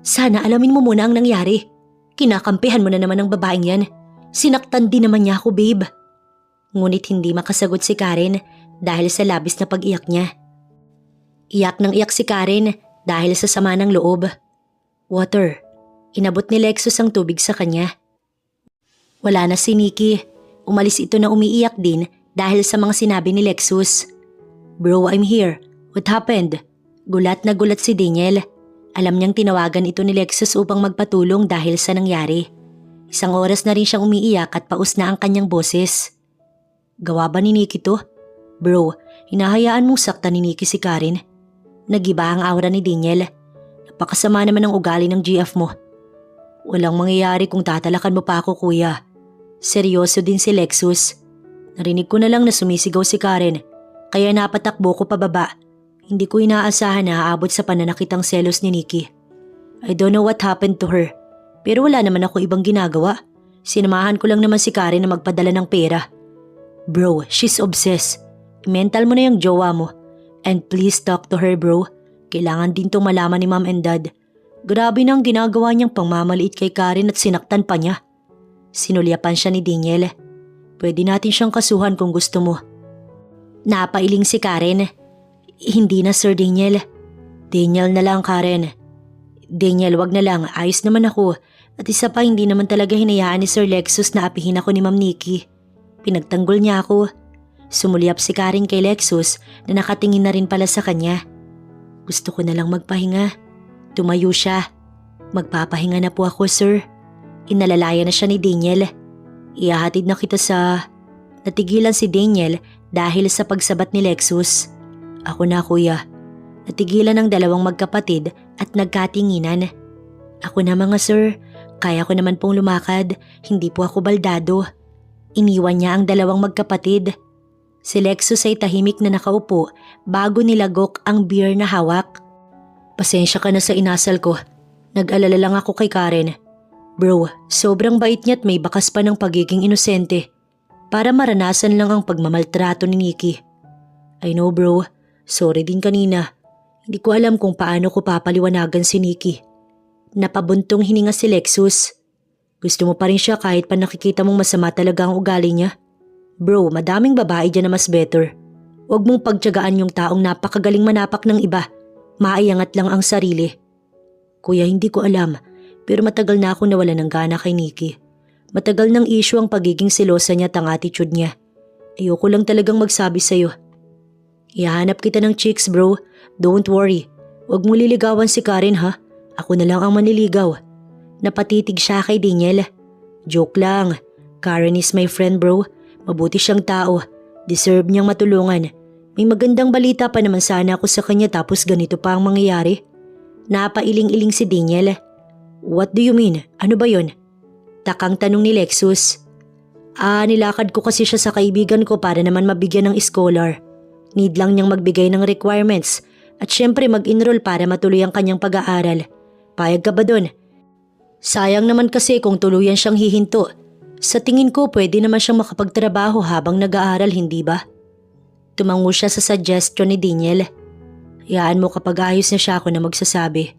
Sana alamin mo muna ang nangyari. Kinakampihan mo na naman ang babaeng yan. Sinaktan din naman niya ako, babe. Ngunit hindi makasagot si Karen dahil sa labis na pag-iyak niya. Iyak nang iyak si Karen dahil sa sama ng loob. Water. Inabot ni Lexus ang tubig sa kanya. Wala na si Nikki. Umalis ito na umiiyak din dahil sa mga sinabi ni Lexus. Bro, I'm here. What happened? Gulat na gulat si Daniel. Alam niyang tinawagan ito ni Lexus upang magpatulong dahil sa nangyari. Isang oras na rin siyang umiiyak at paus na ang kanyang boses. Gawa ba ni Nikki to? Bro, hinahayaan mong saktan ni Nikki si Karen. Nagiba ang aura ni Daniel. Napakasama naman ang ugali ng GF mo. Walang mangyayari kung tatalakan mo pa ako, kuya. Seryoso din si Lexus. Narinig ko na lang na sumisigaw si Karen, kaya napatakbo ko pababa. Hindi ko inaasahan na aabot sa pananakit ang selos ni Nikki. I don't know what happened to her, pero wala naman ako ibang ginagawa. Sinamahan ko lang naman si Karen na magpadala ng pera. Bro, she's obsessed. mental mo na yung jowa mo. And please talk to her, bro. Kailangan din tong malaman ni mom and dad. Grabe na ang ginagawa niyang pangmamaliit kay Karen at sinaktan pa niya. Sinulyapan siya ni Daniel. Pwede natin siyang kasuhan kung gusto mo. Napailing si Karen. Hindi na, Sir Daniel. Daniel na lang, Karen. Daniel, wag na lang. Ayos naman ako. At isa pa, hindi naman talaga hinayaan ni Sir Lexus na apihin ako ni Ma'am Nikki. Pinagtanggol niya ako. Sumulyap si Karen kay Lexus na nakatingin na rin pala sa kanya. Gusto ko na lang magpahinga. Tumayo siya. Magpapahinga na po ako, sir. Inalalaya na siya ni Daniel. Ihahatid na kita sa... Natigilan si Daniel dahil sa pagsabat ni Lexus. Ako na, kuya. Natigilan ang dalawang magkapatid at nagkatinginan. Ako na, mga sir. Kaya ko naman pong lumakad. Hindi po ako baldado. Iniwan niya ang dalawang magkapatid. Si Lexus ay tahimik na nakaupo bago nilagok ang beer na hawak. Pasensya ka na sa inasal ko. Nag-alala lang ako kay Karen. Bro, sobrang bait niya at may bakas pa ng pagiging inosente. Para maranasan lang ang pagmamaltrato ni Nikki. I know, bro. Sorry din kanina. Hindi ko alam kung paano ko papaliwanagan si Nikki. Napabuntong hininga si Lexus. Gusto mo pa rin siya kahit pa nakikita mong masama talaga ang ugali niya? Bro, madaming babae dyan na mas better. Huwag mong pagtiyagaan yung taong napakagaling manapak ng iba. Maiangat lang ang sarili. Kuya, hindi ko alam. Pero matagal na akong nawala ng gana kay Nikki. Matagal ng issue ang pagiging selosa niya at ang attitude niya. Ayoko lang talagang magsabi sa'yo. Ihanap kita ng chicks, bro. Don't worry. Huwag mo liligawan si Karen, ha? Ako na lang ang manliligaw. Napatitig siya kay Daniel. Joke lang. Karen is my friend, bro. Mabuti siyang tao. Deserve niyang matulungan. May magandang balita pa naman sana ako sa kanya tapos ganito pa ang mangyayari. Napailing-iling si Daniel. What do you mean? Ano ba yon? Takang tanong ni Lexus. Nilakad ko kasi siya sa kaibigan ko para naman mabigyan ng scholar. Need lang niyang magbigay ng requirements at syempre mag-enroll para matuloy ang kanyang pag-aaral. Payag ka ba dun? Sayang naman kasi kung tuluyan siyang hihinto. Sa tingin ko pwede naman siyang makapagtrabaho habang nag-aaral, hindi ba? Tumango siya sa suggestion ni Daniel. Hayaan mo kapag ayos na siya ako na magsasabi.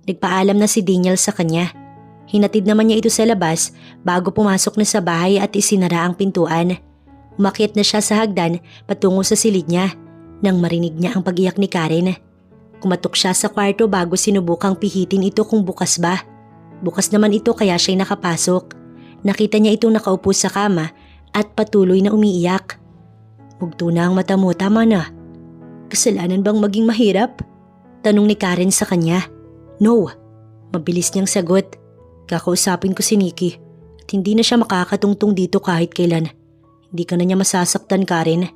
Nagpaalam na si Daniel sa kanya. Hinatid naman niya ito sa labas bago pumasok na sa bahay at isinara ang pintuan. Umakyat na siya sa hagdan patungo sa silid niya nang marinig niya ang pag-iyak ni Karen. Kumatok siya sa kwarto bago sinubukang pihitin ito kung bukas ba. Bukas naman ito kaya siya'y nakapasok. Nakita niya itong nakaupo sa kama at patuloy na umiiyak. Mugto na ang mata mo, tama na. Kasalanan bang maging mahirap? Tanong ni Karen sa kanya. No. Mabilis niyang sagot. Kakausapin ko si Nikki at hindi na siya makakatungtong dito kahit kailan. Hindi ka na niya masasaktan, Karen.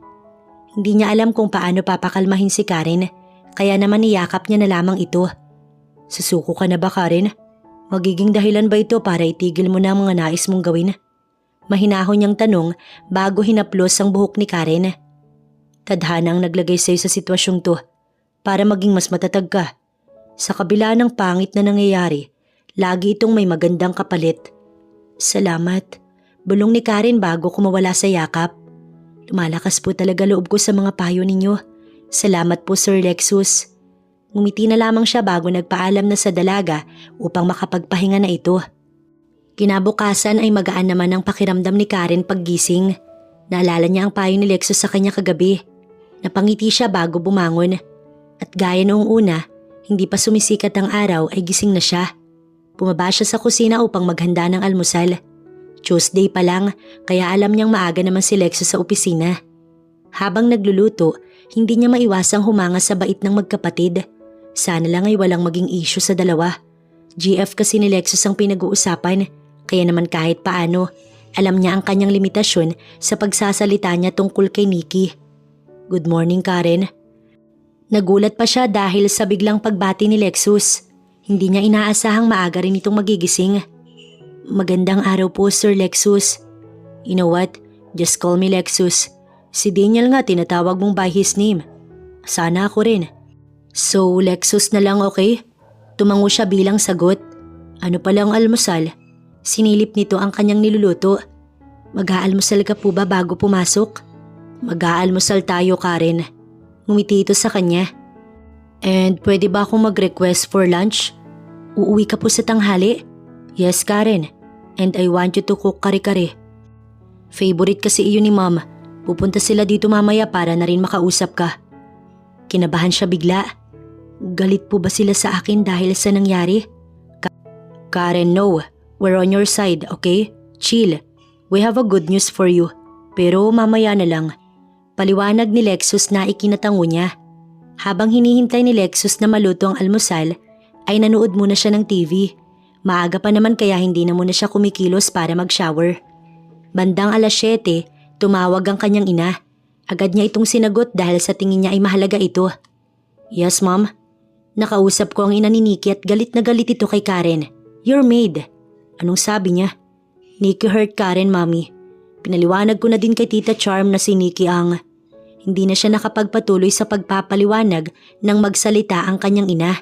Hindi niya alam kung paano papakalmahin si Karen kaya naman niyakap niya na lamang ito. Susuko ka na ba, Karen? Magiging dahilan ba ito para itigil mo na ang mga nais mong gawin? Mahinahon niyang tanong bago hinaplos ang buhok ni Karen. Tadhana ang naglagay sa'yo sa sitwasyong to para maging mas matatag ka. Sa kabila ng pangit na nangyayari, lagi itong may magandang kapalit. Salamat. Bulong ni Karen bago kumawala sa yakap. Lumalakas po talaga loob ko sa mga payo ninyo. Salamat po, Sir Lexus. Ngumiti na lamang siya bago nagpaalam na sa dalaga upang makapagpahinga na ito. Kinabukasan ay magaan naman ang pakiramdam ni Karen paggising. Naalala niya ang payo ni Lexus sa kanya kagabi. Napangiti siya bago bumangon. At gaya noong una, hindi pa sumisikat ang araw ay gising na siya. Bumaba siya sa kusina upang maghanda ng almusal. Tuesday pa lang kaya alam niyang maaga naman si Lexus sa opisina. Habang nagluluto, hindi niya maiwasang humanga sa bait ng magkapatid. Sana lang ay walang maging issue sa dalawa. GF kasi ni Lexus ang pinag-uusapan, kaya naman kahit paano, alam niya ang kanyang limitasyon sa pagsasalita niya tungkol kay Nikki. Good morning, Karen. Nagulat pa siya dahil sa biglang pagbati ni Lexus. Hindi niya inaasahang maaga rin itong magigising. Magandang araw po, Sir Lexus. You know what? Just call me Lexus. Si Daniel nga tinatawag mong by his name. Sana ako rin. So, Lexus na lang, okay? Tumango siya bilang sagot. Ano palang almusal? Sinilip nito ang kanyang niluluto. Mag-aalmusal ka po ba bago pumasok? Mag-aalmusal tayo, Karen. Ngumiti ito sa kanya. And pwede ba akong mag-request for lunch? Uuwi ka po sa tanghali? Yes, Karen. And I want you to cook kare-kare. Favorite kasi iyon ni Mom. Pupunta sila dito mamaya para na rin makausap ka. Kinabahan siya bigla. Galit po ba sila sa akin dahil sa nangyari? Karen, no. We're on your side, okay? Chill. We have a good news for you. Pero mamaya na lang. Paliwanag ni Lexus na ikinatango niya. Habang hinihintay ni Lexus na maluto ang almusal, ay nanood muna siya ng TV. Maaga pa naman kaya hindi na muna siya kumikilos para mag-shower. Bandang 7:00, tumawag ang kanyang ina. Agad niya itong sinagot dahil sa tingin niya ay mahalaga ito. Yes, Mom. Nakausap ko ang ina ni Nikki at galit na galit ito kay Karen. Your maid. Anong sabi niya? Nikki hurt Karen, Mommy. Pinaliwanag ko na din kay Tita Charm na si Nikki ang... Hindi na siya nakapagpatuloy sa pagpapaliwanag nang magsalita ang kanyang ina.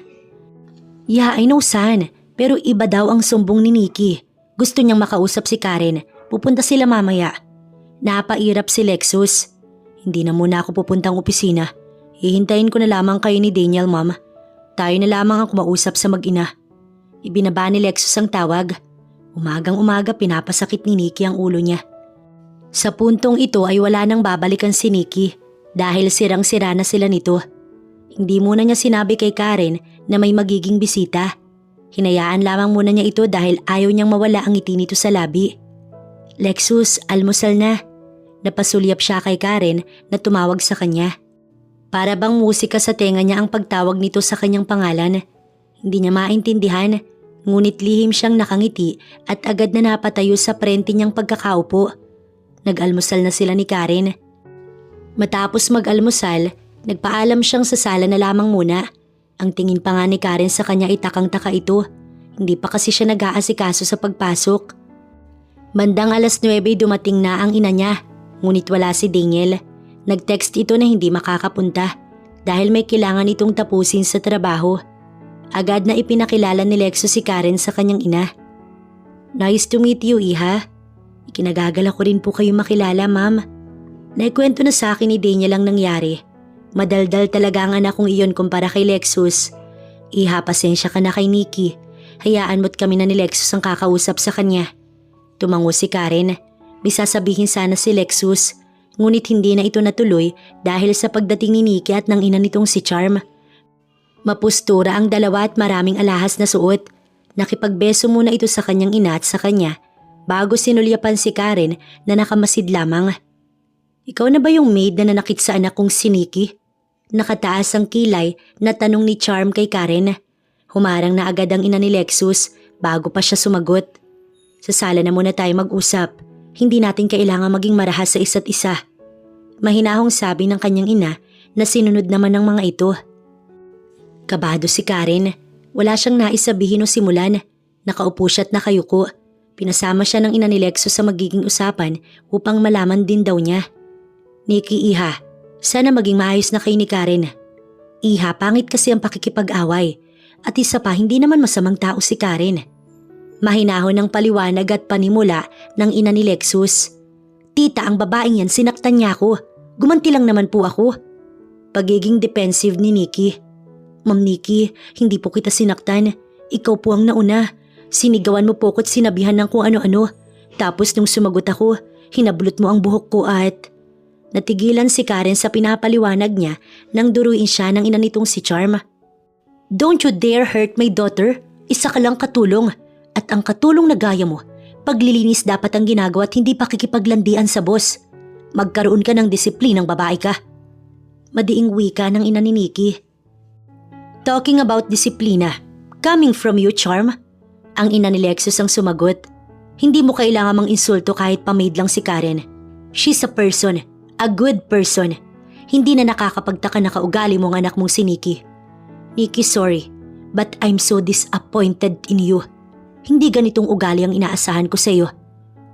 Yeah, I know, San. Pero iba daw ang sumbong ni Nikki. Gusto niyang makausap si Karen. Pupunta sila mamaya. Napairap si Lexus. Hindi na muna ako pupuntang opisina. Hihintayin ko na lamang kayo ni Daniel, Mom. Tayo na lamang ang kumausap sa mag-ina. Ibinaba ni Lexus ang tawag. Umagang-umaga pinapasakit ni Nikki ang ulo niya. Sa puntong ito ay wala nang babalikan si Nikki dahil sirang-sira na sila nito. Hindi muna niya sinabi kay Karen na may magiging bisita. Hinayaan lamang muna niya ito dahil ayaw niyang mawala ang ngiti nito sa labi. Lexus, almusal na. Napasulyap siya kay Karen na tumawag sa kanya. Para bang musika sa tenga niya ang pagtawag nito sa kanyang pangalan. Hindi niya maintindihan, ngunit lihim siyang nakangiti at agad na napatayo sa prente niyang pagkakaupo. Nag-almusal na sila ni Karen. Matapos mag-almusal, nagpaalam siyang sa sala na lamang muna. Ang tingin pa nga ni Karen sa kanya ay takang-taka ito. Hindi pa kasi siya nag-aasikaso sa pagpasok. Bandang 9:00 dumating na ang ina niya, ngunit wala si Daniel. Nag-text ito na hindi makakapunta dahil may kailangan itong tapusin sa trabaho. Agad na ipinakilala ni Lexus si Karen sa kanyang ina. Nice to meet you, Iha. Ikinagagala ko rin po kayo makilala, Ma'am. Naikwento na sa akin ni Daniel ang nangyari. Madaldal talaga ang anak kong iyon kumpara kay Lexus. Iha, pasensya ka na kay Nikki. Hayaan mo't kami na ni Lexus ang kakausap sa kanya. Tumango si Karen. May sasabihin sana si Lexus. Ngunit hindi na ito natuloy dahil sa pagdating ni Nikki at ng ina nitong si Charm. Mapustura ang dalawa at maraming alahas na suot. Nakipagbeso muna ito sa kanyang ina at sa kanya bago sinulyapan si Karen na nakamasid lamang. Ikaw na ba yung maid na nanakit sa anak kong si Nikki? Nakataas ang kilay na tanong ni Charm kay Karen. Humarang na agad ang ina ni Lexus bago pa siya sumagot. Sa sala na muna tayo mag-usap. Hindi natin kailangan maging marahas sa isa't isa. Mahinahong sabi ng kanyang ina na sinunod naman ng mga ito. Kabado si Karen. Wala siyang naisabihin o simulan. Nakaupo siya at nakayuko. Pinasama siya ng ina ni Lexus sa magiging usapan upang malaman din daw niya. Nikki, Iha, sana maging maayos na kayo ni Karen. Iha, pangit kasi ang pakikipag-away. At isa pa, hindi naman masamang tao si Karen. Mahinahon ng paliwanag at panimula ng ina ni Lexus. Tita, ang babaeng yan, sinaktan niya ako. Gumanti lang naman po ako. Pagiging defensive ni Nikki. Ma'am Nikki, hindi po kita sinaktan. Ikaw po ang nauna. Sinigawan mo po ko't sinabihan ng kung ano-ano. Tapos nung sumagot ako, hinablot mo ang buhok ko at... Natigilan si Karen sa pinapaliwanag niya nang duruin siya ng ina nitong si Charm. Don't you dare hurt my daughter. Isa ka lang katulong. At ang katulong na gaya mo, paglilinis dapat ang ginagawa at hindi pakikipaglandian sa boss. Magkaroon ka ng disiplinang babae ka. Madiing wika ng ina ni Nikki. Talking about disiplina, coming from you, Charm? Ang ina ni Lexus ang sumagot. Hindi mo kailangan mang insulto kahit pa-maid lang si Karen. She's a person, a good person. Hindi na nakakapagtaka na kaugali mo ang anak mong si Nikki. Nikki, sorry, but I'm so disappointed in you. Hindi ganitong ugali ang inaasahan ko sa iyo.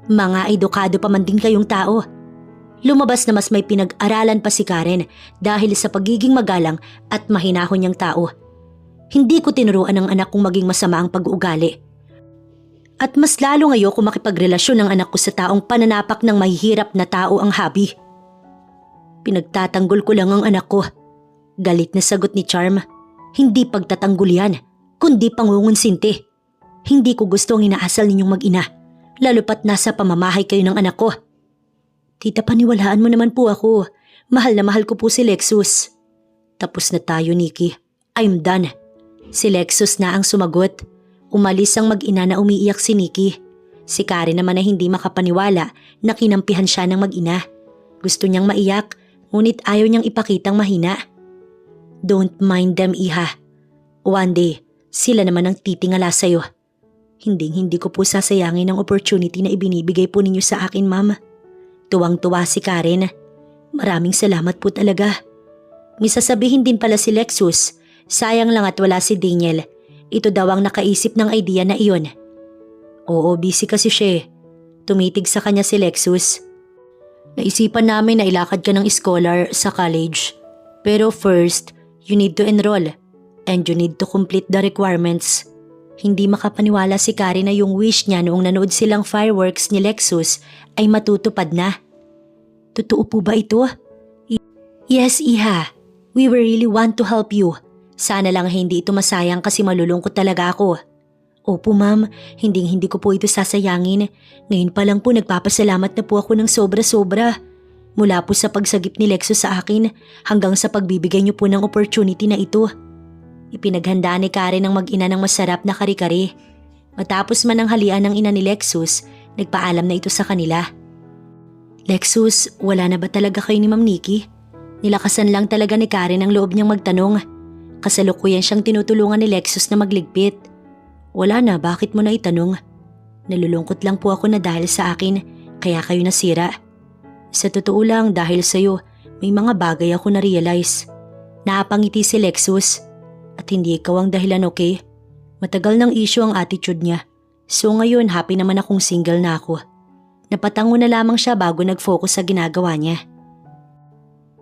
Mga edukado pa man din kayong tao. Lumabas na mas may pinag-aralan pa si Karen dahil sa pagiging magalang at mahinahon niyang tao. Hindi ko tinuruan ng anak kong maging masama ang pag-uugali. At mas lalo ngayon kung makipagrelasyon ng anak ko sa taong pananapak ng mahihirap na tao ang hobby. Pinagtatanggol ko lang ang anak ko. Galit na sagot ni Charm. Hindi pagtatanggol yan, kundi pangungunsinti. Hindi ko gusto ang inaasal ninyong mag-ina, lalo pat nasa pamamahay kayo ng anak ko. Tita, paniwalaan mo naman po ako. Mahal na mahal ko po si Lexus. Tapos na tayo, Nikki. I'm done. Si Lexus na ang sumagot. Umalis ang mag-ina na umiiyak si Nikki. Si Karen naman na hindi makapaniwala na kinampihan siya ng mag-ina. Gusto niyang maiyak, ngunit ayaw niyang ipakitang mahina. Don't mind them, iha. One day, sila naman ang titingala sa'yo. Hindi ko po sasayangin ang opportunity na ibinibigay po ninyo sa akin, ma'am. Tuwang-tuwa si Karen. Maraming salamat po talaga. May sasabihin din pala si Lexus. Sayang lang at wala si Daniel. Ito daw ang nakaisip ng idea na iyon. Oo, busy kasi siya. Tumitig sa kanya si Lexus. Naisipan namin na ilakad ka ng scholar sa college. Pero first, you need to enroll and you need to complete the requirements. Hindi makapaniwala si Karen na yung wish niya noong nanood silang fireworks ni Lexus ay matutupad na. Totoo po ba ito? Yes, iha. We will really want to help you. Sana lang hindi ito masayang kasi malulungkot talaga ako. Opo ma'am, hindi ko po ito sasayangin. Ngayon pa lang po nagpapasalamat na po ako ng sobra-sobra. Mula po sa pagsagip ni Lexus sa akin hanggang sa pagbibigay niyo po ng opportunity na ito. Ipinaghanda ni Karen ang mag-ina ng masarap na kare-kare. Matapos man ang halian ng ina ni Lexus, nagpaalam na ito sa kanila. Lexus, wala na ba talaga kayo ni Ma'am Nikki? Nilakasan lang talaga ni Karen ang loob niyang magtanong. Kasalukuyan siyang tinutulungan ni Lexus na magligpit. Wala na, bakit mo na itanong? Nalulungkot lang po ako na dahil sa akin, kaya kayo nasira. Sa totoo lang, dahil sa'yo, may mga bagay ako na-realize. Naapangiti si Lexus. At hindi ikaw ang dahilan, okay? Matagal ng issue ang attitude niya. So ngayon, happy naman akong single na ako. Napatango na lamang siya bago nag-focus sa ginagawa niya.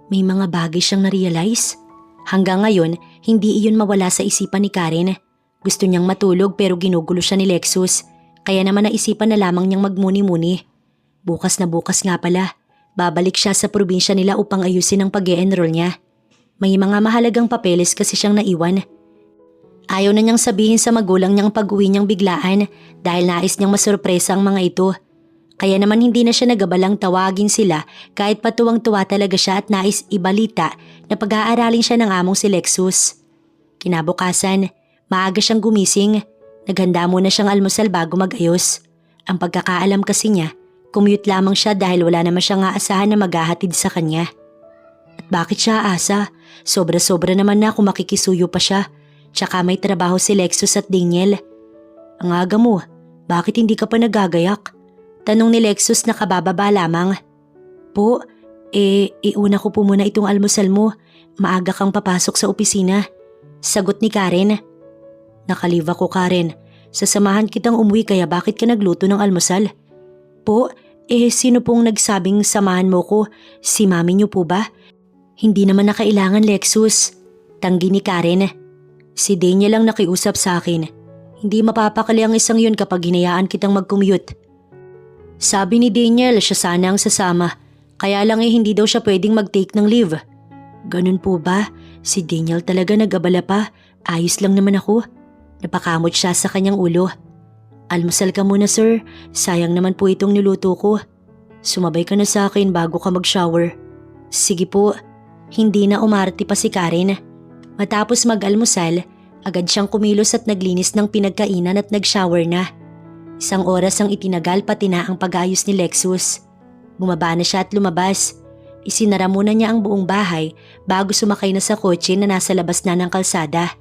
May mga bagay siyang na-realize. Hanggang ngayon, hindi iyon mawala sa isipan ni Karen. Gusto niyang matulog pero ginugulo siya ni Lexus. Kaya naman naisipan na lamang niyang magmuni-muni. Bukas na bukas nga pala, babalik siya sa probinsya nila upang ayusin ang pag-e-enroll niya. May mga mahalagang papeles kasi siyang naiwan. Ayaw na niyang sabihin sa magulang niyang pag-uwi niyang biglaan dahil nais niyang masurpresa ang mga ito. Kaya naman hindi na siya nagabalang tawagin sila kahit patuwang-tuwa talaga siya at nais ibalita na pag-aaralin siya ng among si Lexus. Kinabukasan, maaga siyang gumising. Naghanda muna siyang almusal bago mag-ayos. Ang pagkakaalam kasi niya, commute lamang siya dahil wala naman siyang aasahan na maghahatid sa kanya. At bakit siya aasa? Sobra-sobra naman na kung makikisuyo pa siya. Tsaka may trabaho si Lexus at Daniel. Ang aga mo, bakit hindi ka pa nagagayak? Tanong ni Lexus na kabababa lamang. Po, iuna ko po muna itong almusal mo. Maaga kang papasok sa opisina. Sagot ni Karen. Nakalive ako, Karen. Sasamahan kitang umuwi kaya bakit ka nagluto ng almusal? Po, sino pong nagsabing samahan mo ko? Si mami niyo po ba? Hindi naman na kailangan, Lexus. Tanggi ni Karen. Si Daniel lang nakiusap sa akin. Hindi mapapakali ang isang yun kapag hinayaan kitang mag-commute. Sabi ni Daniel siya sana ang sasama. Kaya lang hindi daw siya pwedeng mag-take ng leave. Ganun po ba? Si Daniel talaga nag-abala pa. Ayos lang naman ako. Napakamot siya sa kanyang ulo. Almusal ka muna, sir. Sayang naman po itong niluto ko. Sumabay ka na sa akin bago ka mag-shower. Sige po. Hindi na umarte pa si Karen. Matapos mag-almusal, agad siyang kumilos at naglinis ng pinagkainan at nag-shower na. 1 oras ang itinagal pati na ang pag-ayos ni Lexus. Bumaba na siya at lumabas. Isinara muna niya ang buong bahay bago sumakay na sa kotse na nasa labas na ng kalsada.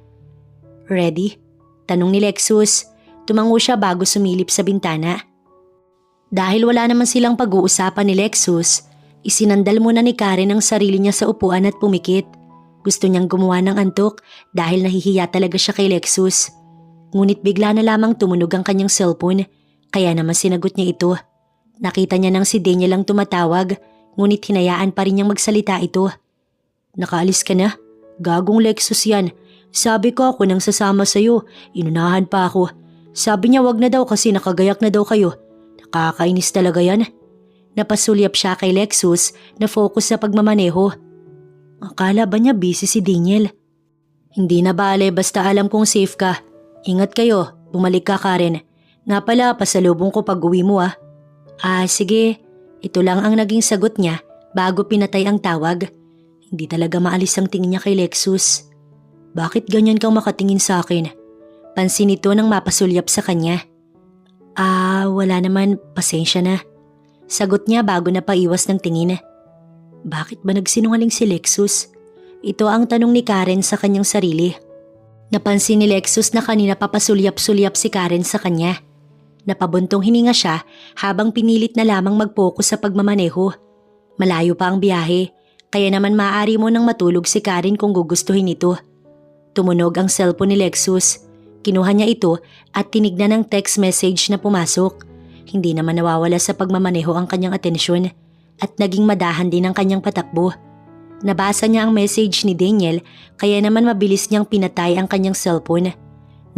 Ready? Tanong ni Lexus. Tumango siya bago sumilip sa bintana. Dahil wala naman silang pag-uusapan ni Lexus, isinandal muna ni Karen ang sarili niya sa upuan at pumikit. Gusto niyang gumawa ng antok dahil nahihiya talaga siya kay Lexus. Ngunit bigla na lamang tumunog ang kanyang cellphone, kaya naman sinagot niya ito. Nakita niya nang si Daniel lang tumatawag, ngunit hinayaan pa rin niyang magsalita ito. Nakaalis ka na? Gagong Lexus yan. Sabi ko ako nang sasama sa'yo, inunahan pa ako. Sabi niya wag na daw kasi nakagayak na daw kayo. Nakakainis talaga yan. Napasulyap siya kay Lexus na focus sa pagmamaneho. Akala ba niya busy si Daniel? Hindi na bale, basta alam kong safe ka. Ingat kayo, bumalik ka Karen. Nga pala, pasalubong ko pag uwi mo ah. Sige. Ito lang ang naging sagot niya bago pinatay ang tawag. Hindi talaga maalis ang tingin niya kay Lexus. Bakit ganyan kang makatingin sa akin? Pansin ito nang mapasulyap sa kanya. Wala naman, pasensya na. Sagot niya bago napaiwas ng tingin. Bakit ba nagsinungaling si Lexus? Ito ang tanong ni Karen sa kanyang sarili. Napansin ni Lexus na kanina papasulyap-sulyap si Karen sa kanya. Napabuntong hininga siya habang pinilit na lamang mag-focus sa pagmamaneho. Malayo pa ang biyahe, kaya naman maaari mo nang matulog si Karen kung gugustuhin ito. Tumunog ang cellphone ni Lexus. Kinuha niya ito at tinignan ang text message na pumasok. Hindi naman nawawala sa pagmamaneho ang kanyang atensyon at naging madahan din ang kanyang patakbo. Nabasa niya ang message ni Daniel kaya naman mabilis niyang pinatay ang kanyang cellphone.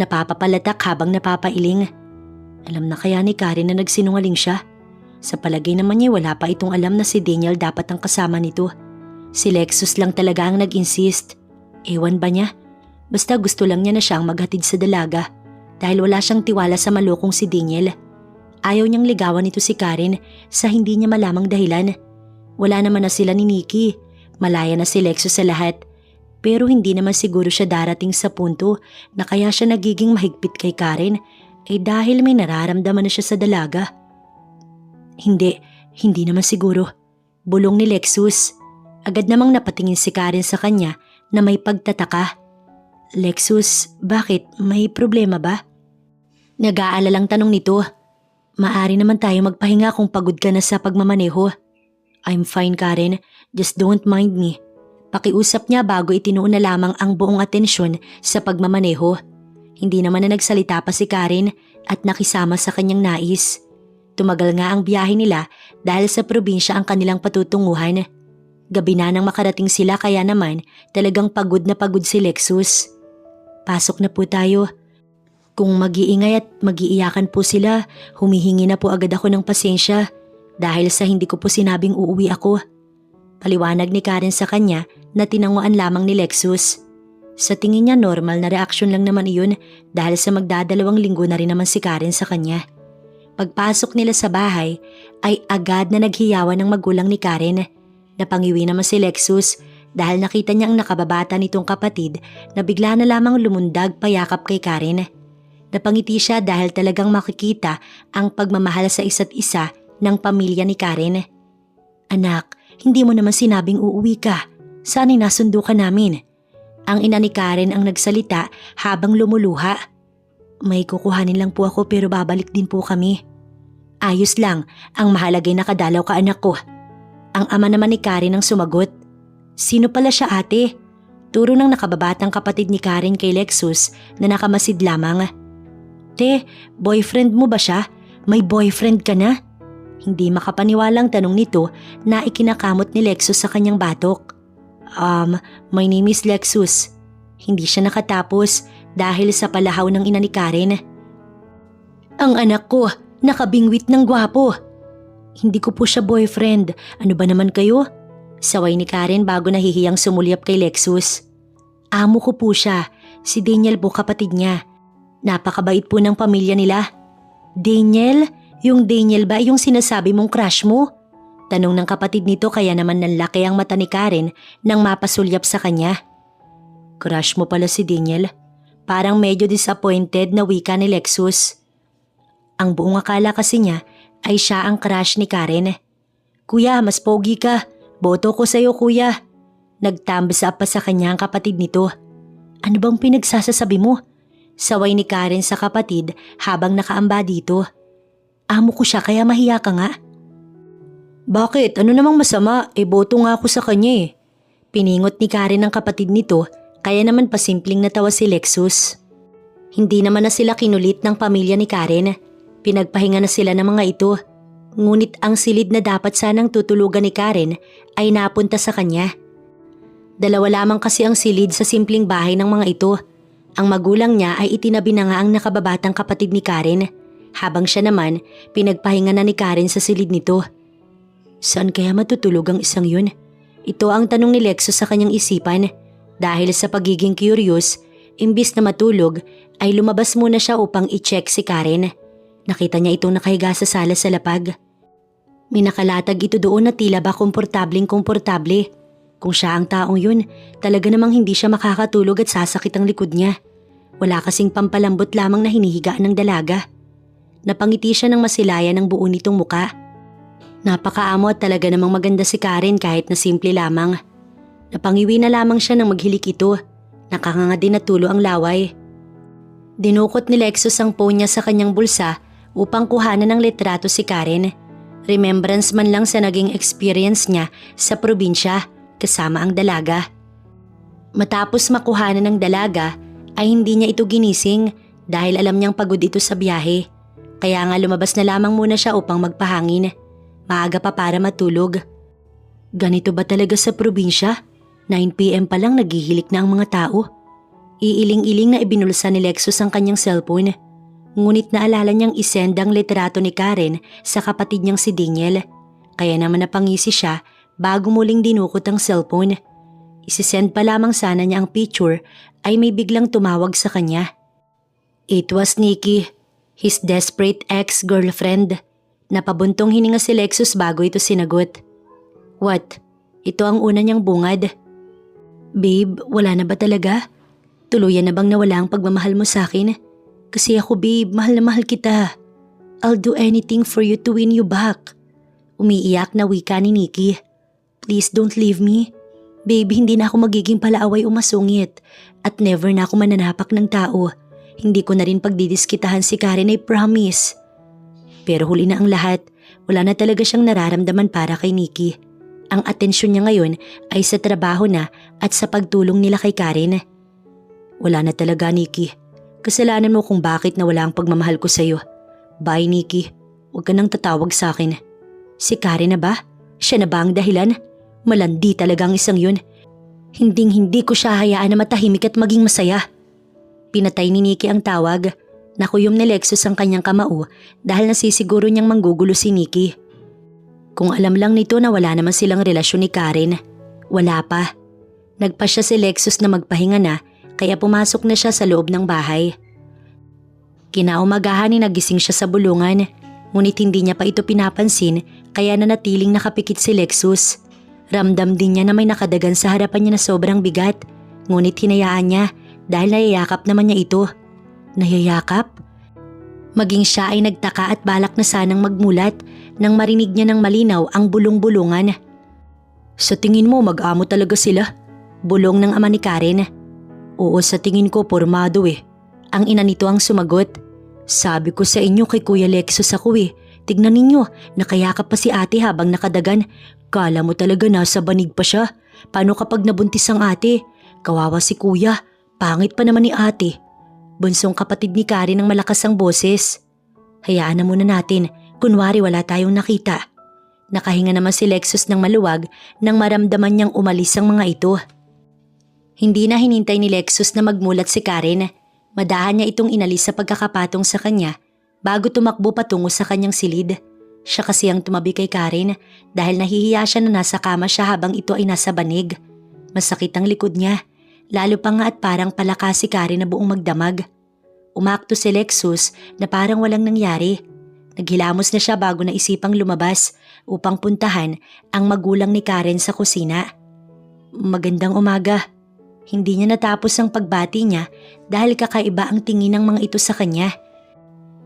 Napapapalatak habang napapailing. Alam na kaya ni Karen na nagsinungaling siya? Sa palagay naman niya wala pa itong alam na si Daniel dapat ang kasama nito. Si Lexus lang talaga ang nag-insist. Ewan ba niya? Basta gusto lang niya na siyang maghatid sa dalaga dahil wala siyang tiwala sa malokong si Daniel. Ayaw niyang ligawan nito si Karen sa hindi niya malamang dahilan. Wala naman na sila ni Nikki. Malaya na si Lexus sa lahat. Pero hindi naman siguro siya darating sa punto na kaya siya nagiging mahigpit kay Karen dahil may nararamdaman na siya sa dalaga. Hindi naman siguro. Bulong ni Lexus. Agad namang napatingin si Karen sa kanya na may pagtataka. Lexus, bakit? May problema ba? Nag-aalalang tanong nito. Maari naman tayo magpahinga kung pagod ka na sa pagmamaneho. I'm fine Karen, just don't mind me. Pakiusap niya bago itinuon na lamang ang buong atensyon sa pagmamaneho. Hindi naman na nagsalita pa si Karen at nakisama sa kanyang nais. Tumagal nga ang biyahe nila dahil sa probinsya ang kanilang patutunguhan. Gabi na nang makarating sila kaya naman talagang pagod na pagod si Lexus. Pasok na po tayo. Kung mag-iingay at mag-iiyakan po sila, humihingi na po agad ako ng pasensya dahil sa hindi ko po sinabing uuwi ako. Paliwanag ni Karen sa kanya na tinanguan lamang ni Lexus. Sa tingin niya normal na reaksyon lang naman iyon dahil sa magdadalawang linggo na rin naman si Karen sa kanya. Pagpasok nila sa bahay ay agad na naghiyawan ng magulang ni Karen. Napangiwi naman si Lexus dahil nakita niya ang nakababata nitong kapatid na bigla na lamang lumundag payakap kay Karen. Napangiti siya dahil talagang makikita ang pagmamahal sa isa't isa ng pamilya ni Karen. Anak, hindi mo naman sinabing uuwi ka. Sana'y nasundo ka namin. Ang ina ni Karen ang nagsalita habang lumuluha. May kukuhanin lang po ako pero babalik din po kami. Ayos lang, ang mahalagay nakadalaw ka anak ko. Ang ama naman ni Karen ang sumagot. Sino pala siya ate? Turo ng nakababatang kapatid ni Karen kay Lexus na nakamasid lamang. Te, boyfriend mo ba siya? May boyfriend ka na? Hindi makapaniwalang tanong nito na ikinakamot ni Lexus sa kanyang batok. My name is Lexus. Hindi siya nakatapos dahil sa palahaw ng ina ni Karen. Ang anak ko, nakabingwit ng gwapo. Hindi ko po siya boyfriend. Ano ba naman kayo? Saway ni Karen bago nahihiyang sumulyap kay Lexus. Amo ko po siya. Si Daniel po kapatid niya. Napakabait po ng pamilya nila. Daniel? Yung Daniel ba yung sinasabi mong crush mo? Tanong ng kapatid nito kaya naman nanlaki ang mata ni Karen nang mapasulyap sa kanya. Crush mo pala si Daniel? Parang medyo disappointed na wika ni Lexus. Ang buong akala kasi niya ay siya ang crush ni Karen. Kuya, mas pogi ka. Boto ko sa'yo kuya. Nagtambas pa sa kanya ang kapatid nito. Ano bang pinagsasasabi mo? Saway ni Karen sa kapatid habang nakaamba dito. Amo ko siya kaya mahiya ka nga. Bakit? Ano namang masama? Boto nga ako sa kanya eh. Piningot ni Karen ang kapatid nito kaya naman pasimpleng natawa si Lexus. Hindi naman na sila kinulit ng pamilya ni Karen. Pinagpahinga na sila ng mga ito. Ngunit ang silid na dapat sanang tutulugan ni Karen ay napunta sa kanya. Dalawa lamang kasi ang silid sa simpleng bahay ng mga ito. Ang magulang niya ay itinabi na nga ang nakababatang kapatid ni Karen, habang siya naman pinagpahinga na ni Karen sa silid nito. Saan kaya matutulog ang isang yun? Ito ang tanong ni Lexus sa kanyang isipan. Dahil sa pagiging curious, imbis na matulog ay lumabas muna siya upang i-check si Karen. Nakita niya itong nakahiga sa sala sa lapag. May nakalatag ito doon na tila ba komportable. Kung siya ang taong yun, talaga namang hindi siya makakatulog at sasakit ang likod niya. Wala kasing pampalambot lamang na hinihigaan ng dalaga. Napangiti siya ng masilaya ng buo nitong muka. Napakaamo at talaga namang maganda si Karen kahit na simple lamang. Napangiwi na lamang siya nang maghilik ito. Nakanganga din na tulo ang laway. Dinukot ni Lexus ang phone niya sa kanyang bulsa upang kuhanan ng litrato si Karen. Remembrance man lang sa naging experience niya sa probinsya kasama ang dalaga. Matapos makuhanan ng dalaga ay hindi niya ito ginising dahil alam niyang pagod ito sa biyahe. Kaya nga lumabas na lamang muna siya upang magpahangin. Maaga pa para matulog. Ganito ba talaga sa probinsya? 9 PM pa lang naghihilik na ang mga tao. Iiling-iling na ibinulsa ni Lexus ang kanyang cellphone. Ngunit naalala niyang isend ang litrato ni Karen sa kapatid niyang si Daniel. Kaya naman napangisi siya bago muling dinukot ang cellphone. Isisend pa lamang sana niya ang picture ay may biglang tumawag sa kanya. It was Nikki, his desperate ex-girlfriend. Napabuntong hininga si Lexus bago ito sinagot. What? Ito ang una niyang bungad. Babe, wala na ba talaga? Tuluyan na bang nawala ang pagmamahal mo sa akin? Kasi ako babe, mahal na mahal kita. I'll do anything for you to win you back. Umiiyak na wika ni Nikki. Please don't leave me. Babe, hindi na ako magiging palaaway o masungit. At never na ako mananapak ng tao. Hindi ko na rin pagdidiskitahan si Karen, I promise. Pero huli na ang lahat, wala na talaga siyang nararamdaman para kay Nikki. Ang atensyon niya ngayon ay sa trabaho na at sa pagtulong nila kay Karen. Wala na talaga, Nikki. Kasalanan mo kung bakit nawala ang pagmamahal ko sa'yo. Bye, Nikki. Huwag ka nang tatawag sa akin. Si Karen na ba? Siya na ba ang dahilan? Malandi talaga ang isang yun. Hinding-hindi ko siya hayaan na matahimik at maging masaya. Pinatay ni Nikki ang tawag. Nakuyom ni Lexus ang kanyang kamao dahil nasisiguro niyang manggugulo si Nikki. Kung alam lang nito na wala naman silang relasyon ni Karen. Wala pa. Nagpa siya si Lexus na magpahinga na kaya pumasok na siya sa loob ng bahay. Kinaumagahan ni nagising siya sa bulungan ngunit hindi niya pa ito pinapansin kaya nanatiling nakapikit si Lexus. Ramdam din niya na may nakadagan sa harapan niya na sobrang bigat ngunit hinayaan niya dahil nayayakap naman niya ito. Nayayakap? Maging siya ay nagtaka at balak na sanang magmulat nang marinig niya ng malinaw ang bulong-bulungan. Sa tingin mo mag-amo talaga sila? Bulong ng ama ni Karen. Oo, sa tingin ko pormado eh. Ang ina nito ang sumagot. Sabi ko sa inyo kay Kuya Lexus ako eh. Tignan ninyo, nakayakap pa si ate habang nakadagan. Kala mo talaga nasa banig pa siya. Paano kapag nabuntis ang ate? Kawawa si kuya, pangit pa naman ni ate. Bunsong kapatid ni Karen ang malakas ang boses. Hayaan na muna natin, kunwari wala tayong nakita. Nakahinga naman si Lexus ng maluwag nang maramdaman niyang umalis ang mga ito. Hindi na hinintay ni Lexus na magmulat si Karen. Madahan niya itong inalis sa pagkakapatong sa kanya bago tumakbo patungo sa kanyang silid. Siya kasi ang tumabi kay Karen dahil nahihiya siya na nasa kama siya habang ito ay nasa banig. Masakit ang likod niya. Lalo pa nga at parang palakas si Karen na buong magdamag. Umakto si Lexus na parang walang nangyari. Naghilamos na siya bago naisipang lumabas upang puntahan ang magulang ni Karen sa kusina. Magandang umaga. Hindi niya natapos ang pagbati niya dahil kakaiba ang tingin ng mga ito sa kanya.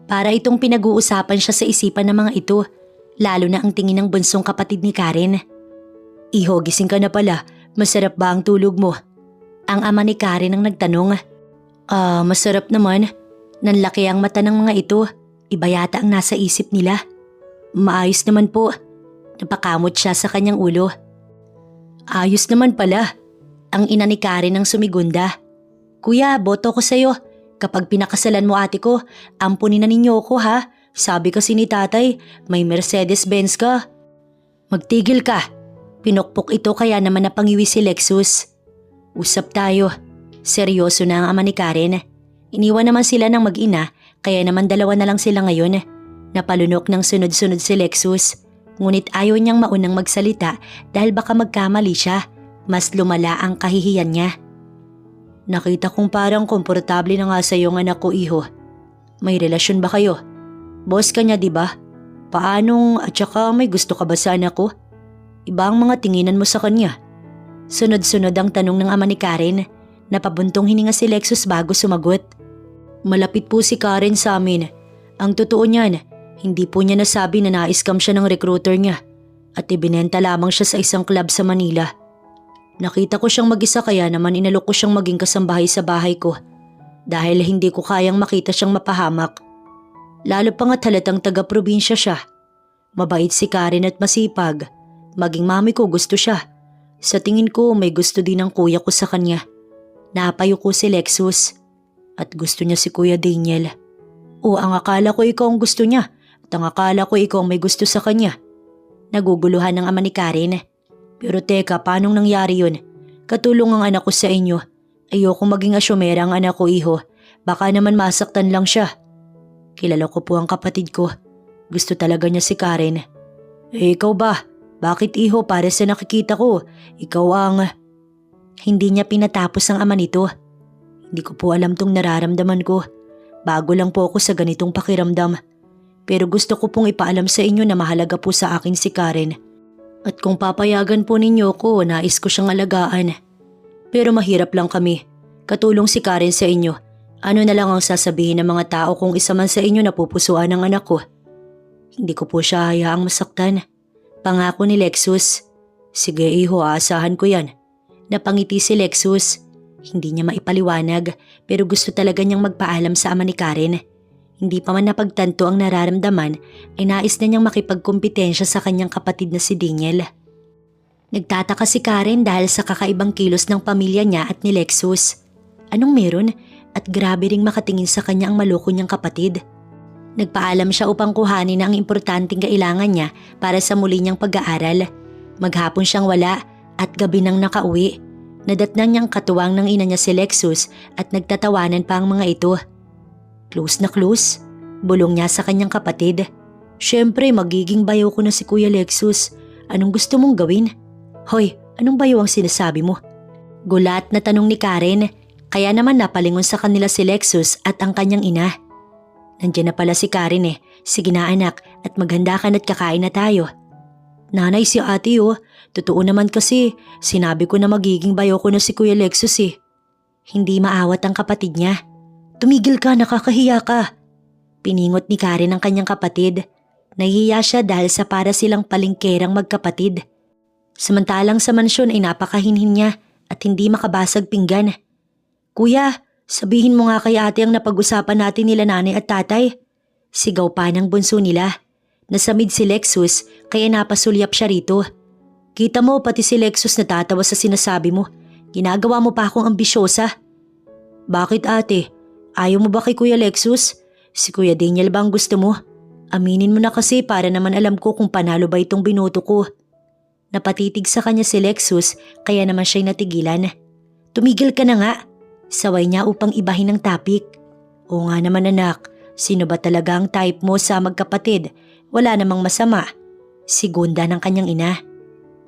Para itong pinag-uusapan siya sa isipan ng mga ito, lalo na ang tingin ng bunsong kapatid ni Karen. Iho, gising ka na pala. Masarap ba ang tulog mo? Ang ama ni Karen ang nagtanong. Masarap naman. Nanlaki ang mata ng mga ito. Iba yata ang nasa isip nila. Maayos naman po. Napakamot siya sa kanyang ulo. Ayos naman pala. Ang ina ni Karen ang sumigunda. Kuya, boto ko sa'yo. Kapag pinakasalan mo ate ko, ampunin na ninyo ko ha. Sabi kasi ni tatay, may Mercedes-Benz ka. Magtigil ka. Pinukpok ito kaya naman napangiwi si Lexus. Usap tayo. Seryoso na ang ama ni Karen. Iniwan naman sila ng mag-ina kaya naman dalawa na lang sila ngayon. Napalunok ng sunod-sunod si Lexus. Ngunit ayaw niyang maunang magsalita dahil baka magkamali siya. Mas lumala ang kahihiyan niya. Nakita kong parang komportable na nga sa iyong anak ko, iho. May relasyon ba kayo? Boss ka niya, di ba? Paanong at saka may gusto ka ba sa anak ko? Iba ang mga tinginan mo sa kanya. Sunod-sunod ang tanong ng ama ni Karen. Napabuntong hininga si Lexus bago sumagot. Malapit po si Karen sa amin. Ang totoo niyan, hindi po niya nasabi na na-scam siya ng recruiter niya at ibinenta lamang siya sa isang club sa Manila. Nakita ko siyang mag-isa kaya naman inalok ko siyang maging kasambahay sa bahay ko dahil hindi ko kayang makita siyang mapahamak. Lalo pa nga't halatang taga-probinsya siya. Mabait si Karen at masipag. Maging mami ko gusto siya. Sa tingin ko may gusto din ang kuya ko sa kanya. Napayo ko si Lexus at gusto niya si Kuya Daniel. O ang akala ko ikaw ang gusto niya at ang akala ko ikaw ang may gusto sa kanya. Naguguluhan ng ama ni Karen. Pero teka, paanong nangyari yun? Katulong ang anak ko sa inyo. Ayoko maging asyomera ang anak ko, iho. Baka naman masaktan lang siya. Kilala ko po ang kapatid ko. Gusto talaga niya si Karen. Ikaw ba? Bakit, iho? Para sa nakikita ko, ikaw ang… Hindi niya pinatapos ang ama nito. Hindi ko po alam tong nararamdaman ko. Bago lang po ako sa ganitong pakiramdam. Pero gusto ko pong ipaalam sa inyo na mahalaga po sa akin si Karen. At kung papayagan po ninyo ko, nais ko siyang alagaan. Pero mahirap lang kami. Katulong si Karen sa inyo. Ano na lang ang sasabihin ng mga tao kung isa man sa inyo napupusuan ng anak ko? Hindi ko po siya hayaang masaktan. Pangako ni Lexus. Sige, iho, aasahan ko yan. Napangiti si Lexus. Hindi niya maipaliwanag pero gusto talaga niyang magpaalam sa ama ni Karen. Hindi pa man napagtanto ang nararamdaman ay nais na niyang makipagkumpetensya sa kanyang kapatid na si Daniel. Nagtataka si Karen dahil sa kakaibang kilos ng pamilya niya at ni Lexus. Anong meron? At grabe ring makatingin sa kanya ang maloko niyang kapatid. Nagpaalam siya upang kuhanin ang importanteng kailangan niya para sa muli niyang pag-aaral. Maghapon siyang wala at gabi nang nakauwi. Nadatnan niyang katuwang ng ina niya si Lexus at nagtatawanan pa ang mga ito. Close na close, bulong niya sa kanyang kapatid. Siyempre magiging bayaw ko na si Kuya Lexus. Anong gusto mong gawin? Hoy, anong bayaw ang sinasabi mo? Gulat na tanong ni Karen, kaya naman napalingon sa kanila si Lexus at ang kanyang ina. Nandiyan na pala si Karen eh. Sige na anak at maghanda ka na't kakain na tayo. Nanay, si ate oh. Totoo naman kasi sinabi ko na magiging bayaw ko na si Kuya Lexus eh. Hindi maawat ang kapatid niya. Tumigil ka, nakakahiya ka. Piningot ni Karen ang kanyang kapatid. Nahihiya siya dahil sa para silang palingkerang magkapatid. Samantalang sa mansyon ay napakahinhin niya at hindi makabasag pinggan. Kuya, sabihin mo nga kay ate ang napag-usapan natin nila nanay at tatay. Sigaw pa ng bunso nila. Nasamid si Lexus kaya napasulyap siya rito. Kita mo pati si Lexus natatawa sa sinasabi mo. Ginagawa mo pa akong ambisyosa. Bakit ate? Ayaw mo ba kay Kuya Lexus? Si Kuya Daniel ba ang gusto mo? Aminin mo na kasi para naman alam ko kung panalo ba itong binoto ko. Napatitig sa kanya si Lexus kaya naman siya'y natigilan. Tumigil ka na nga. Saway niya upang ibahin ang topic. Oo nga naman anak, sino ba talaga ang type mo sa magkapatid? Wala namang masama. Sigunda ng kanyang ina.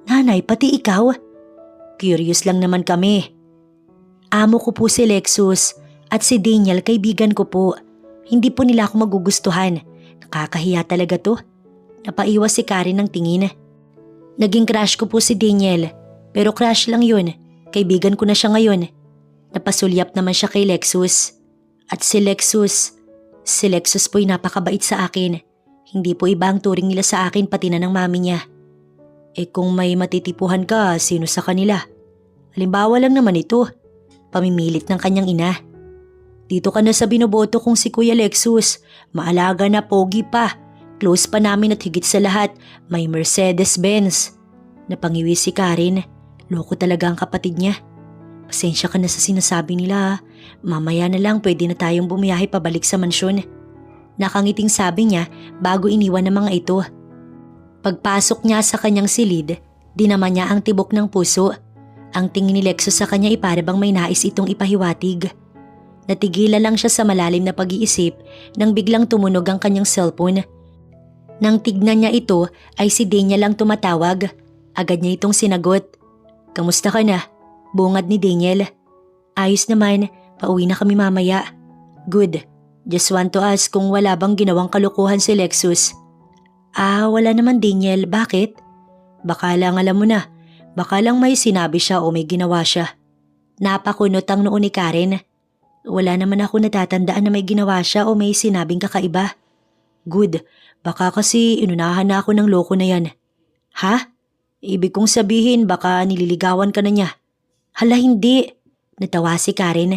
Nanay, pati ikaw? Curious lang naman kami. Amo ko po si Lexus. At si Daniel, kaibigan ko po. Hindi po nila ako magugustuhan. Nakakahiya talaga to. Napaiwas si Karen ng tingin. Naging crush ko po si Daniel. Pero crush lang yun. Kaibigan ko na siya ngayon. Napasulyap naman siya kay Lexus. At si Lexus po'y napakabait sa akin. Hindi po iba ang turing nila sa akin pati na ng mami niya. Eh kung may matitipuhan ka, sino sa kanila? Halimbawa lang naman ito. Pamimilit ng kanyang ina. Dito ka na sa binoboto kong si Kuya Lexus. Maalaga na, pogi pa. Close pa namin at higit sa lahat, may Mercedes-Benz. Napangiwi si Karen. Loko talaga ang kapatid niya. Pasensya ka na sa sinasabi nila. Mamaya na lang pwede na tayong bumiyahe pabalik sa mansyon. Nakangiting sabi niya bago iniwan ng mga ito. Pagpasok niya sa kanyang silid, dinaman niya ang tibok ng puso. Ang tingin ni Lexus sa kanya ay para bang may nais itong ipahiwatig. Natigilan lang siya sa malalim na pag-iisip nang biglang tumunog ang kanyang cellphone. Nang tignan niya ito ay si Daniel ang tumatawag. Agad niya itong sinagot. Kamusta ka na? Bungad ni Daniel. Ayos naman, pauwi na kami mamaya. Good. Just want to ask kung wala bang ginawang kalukuhan si Lexus. Wala naman Daniel, bakit? Baka lang alam mo na, baka lang may sinabi siya o may ginawa siya. Napakunot ang noo ni Karen. Wala naman ako natatandaan na may ginawa siya o may sinabing kakaiba. Good, baka kasi inunahan na ako ng loko na yan. Ha? Ibig kong sabihin baka nililigawan ka na niya. Hala hindi, natawa si Karen.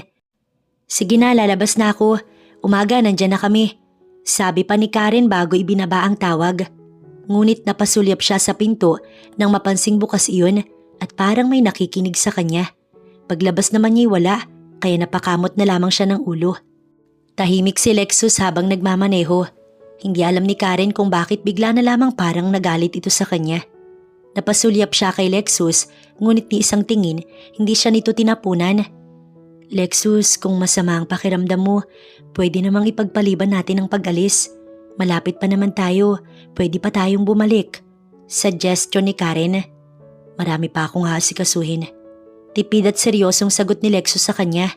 Sige na, lalabas na ako. Umaga nandyan na kami. Sabi pa ni Karen bago ibinaba ang tawag. Ngunit napasulyap siya sa pinto nang mapansing bukas iyon at parang may nakikinig sa kanya. Paglabas naman niya wala, kaya napakamot na lamang siya ng ulo. Tahimik si Lexus habang nagmamaneho. Hindi alam ni Karen kung bakit bigla na lamang parang nagalit ito sa kanya. Napasulyap siya kay Lexus, ngunit ni isang tingin, hindi siya nito tinapunan. Lexus, kung masama ang pakiramdam mo, pwede namang ipagpaliban natin ang pag-alis. Malapit pa naman tayo, pwede pa tayong bumalik. Suggestion ni Karen. Marami pa akong aasikasuhin. Tipid at seryosong sagot ni Lexus sa kanya.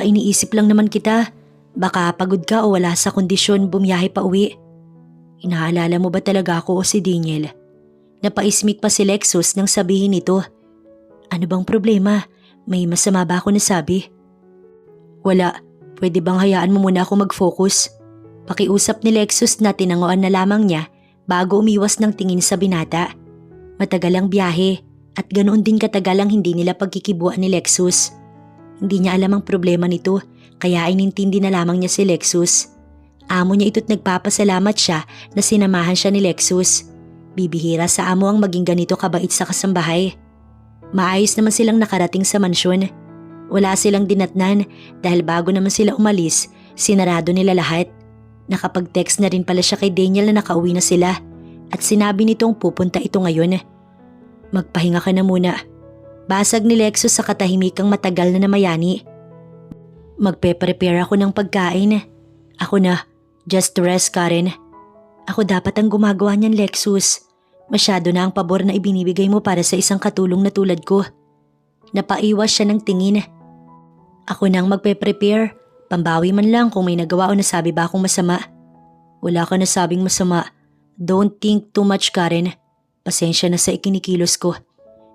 Iniisip lang naman kita. Baka pagod ka o wala sa kondisyon bumiyahe pa uwi. Inaalala mo ba talaga ako o si Daniel? Napaismik pa si Lexus nang sabihin ito. Ano bang problema? May masama ba ako nasabi? Wala. Pwede bang hayaan mo muna ako mag-focus? Pakiusap ni Lexus na tinanguan na lamang niya bago umiwas ng tingin sa binata. Matagal ang biyahe at ganoon din katagal ang hindi nila pagkikibuan ni Lexus. Hindi niya alam ang problema nito kaya inintindi na lamang niya si Lexus. Amo niya ito't nagpapasalamat siya na sinamahan siya ni Lexus. Bibihira sa amo ang maging ganito kabait sa kasambahay. Maayos naman silang nakarating sa mansyon. Wala silang dinatnan dahil bago naman sila umalis, sinarado nila lahat. Nakapag-text na rin pala siya kay Daniel na nakauwi na sila at sinabi nitong pupunta ito ngayon. Magpahinga ka na muna. Basag ni Lexus sa katahimikang matagal na namayani. Magpe-prepare ako ng pagkain. Ako na, just rest Karen. Ako dapat ang gumagawa niyan Lexus. Masyado na ang pabor na ibinibigay mo para sa isang katulong na tulad ko. Napaiwas siya ng tingin. Ako nang magpe-prepare. Pambawi man lang kung may nagawa o nasabi ba akong masama. Wala ka nasabing masama. Don't think too much Karen. Pasensya na sa ikinikilos ko.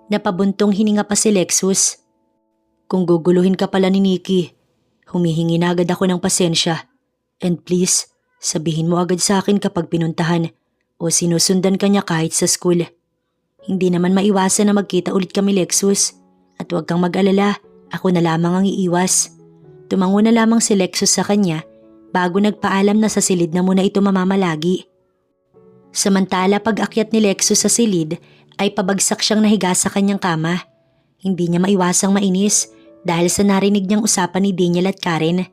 Napabuntong hininga pa si Lexus. Kung guguluhin ka pala ni Nikki, humihingi na agad ako ng pasensya. And please, sabihin mo agad sa akin kapag pinuntahan o sinusundan ka niya kahit sa school. Hindi naman maiwasan na magkita ulit kami Lexus. At huwag kang mag-alala, ako na lamang ang iiwas. Tumango na lamang si Lexus sa kanya bago nagpaalam na sa silid na muna ito mamamalagi. Samantala pag-akyat ni Lexus sa silid ay pabagsak siyang nahiga sa kanyang kama. Hindi niya maiwasang mainis dahil sa narinig niyang usapan ni Daniel at Karen.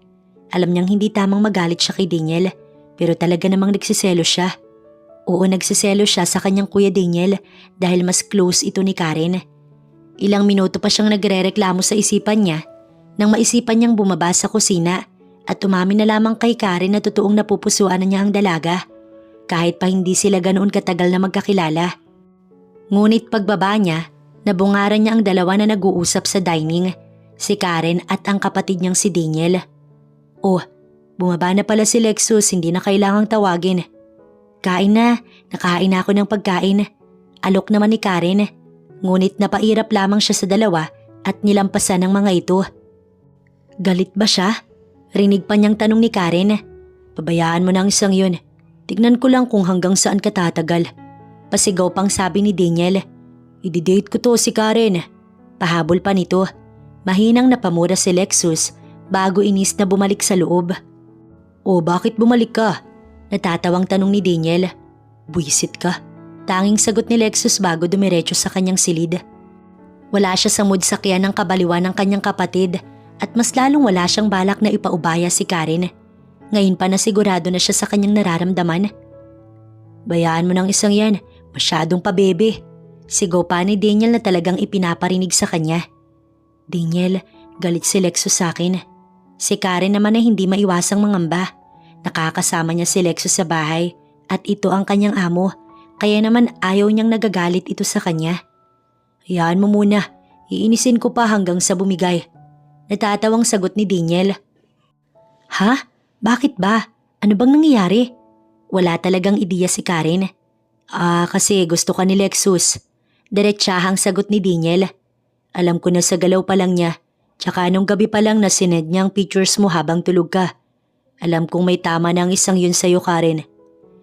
Alam niyang hindi tamang magalit siya kay Daniel pero talaga namang nagsiselo siya. Oo, nagsiselo siya sa kanyang kuya Daniel dahil mas close ito ni Karen. Ilang minuto pa siyang nagrereklamo sa isipan niya nang maisipan niyang bumaba sa kusina at umamin na lamang kay Karen na totoong napupusuan na niya ang dalaga kahit pa hindi sila ganoon katagal na magkakilala. Ngunit pagbaba niya, nabungaran niya ang dalawa na nag-uusap sa dining, si Karen at ang kapatid niyang si Daniel. Oh, bumaba na pala si Lexus, hindi na kailangang tawagin. Kain na, nakahain na ako ng pagkain. Alok naman ni Karen, ngunit napairap lamang siya sa dalawa at nilampasan ng mga ito. Galit ba siya? Rinig pa niyang tanong ni Karen. Pabayaan mo na ang isang yun. Tignan ko lang kung hanggang saan ka tatagal. Pasigaw pang sabi ni Daniel. I-date ko to si Karen. Pahabol pa nito. Mahinang napamura si Lexus bago inis na bumalik sa loob. O bakit bumalik ka? Natatawang tanong ni Daniel. Buisit ka. Tanging sagot ni Lexus bago dumiretso sa kanyang silid. Wala siya sa mood sakyan ng kabaliwan ng kanyang kapatid at mas lalong wala siyang balak na ipaubaya si Karen. Ngayon pa na sigurado na siya sa kanyang nararamdaman. Bayaan mo ng isang yan, masyadong pabebe. Sigaw pa ni Daniel na talagang ipinaparinig sa kanya. Daniel, galit si Lexus sa akin. Si Karen naman ay hindi maiwasang mangamba. Nakakasama niya si Lexus sa bahay at ito ang kanyang amo. Kaya naman ayaw niyang nagagalit ito sa kanya. Hayaan mo muna, iinisin ko pa hanggang sa bumigay. Natatawang sagot ni Daniel. Ha? Bakit ba? Ano bang nangyayari? Wala talagang ideya si Karen. Kasi gusto ka ni Lexus. Diretsahang sagot ni Daniel. Alam ko na sa galaw pa lang niya. Tsaka nung gabi pa lang na sinend niya ang pictures mo habang tulog ka. Alam kong may tama na ang isang yun sa'yo, Karen.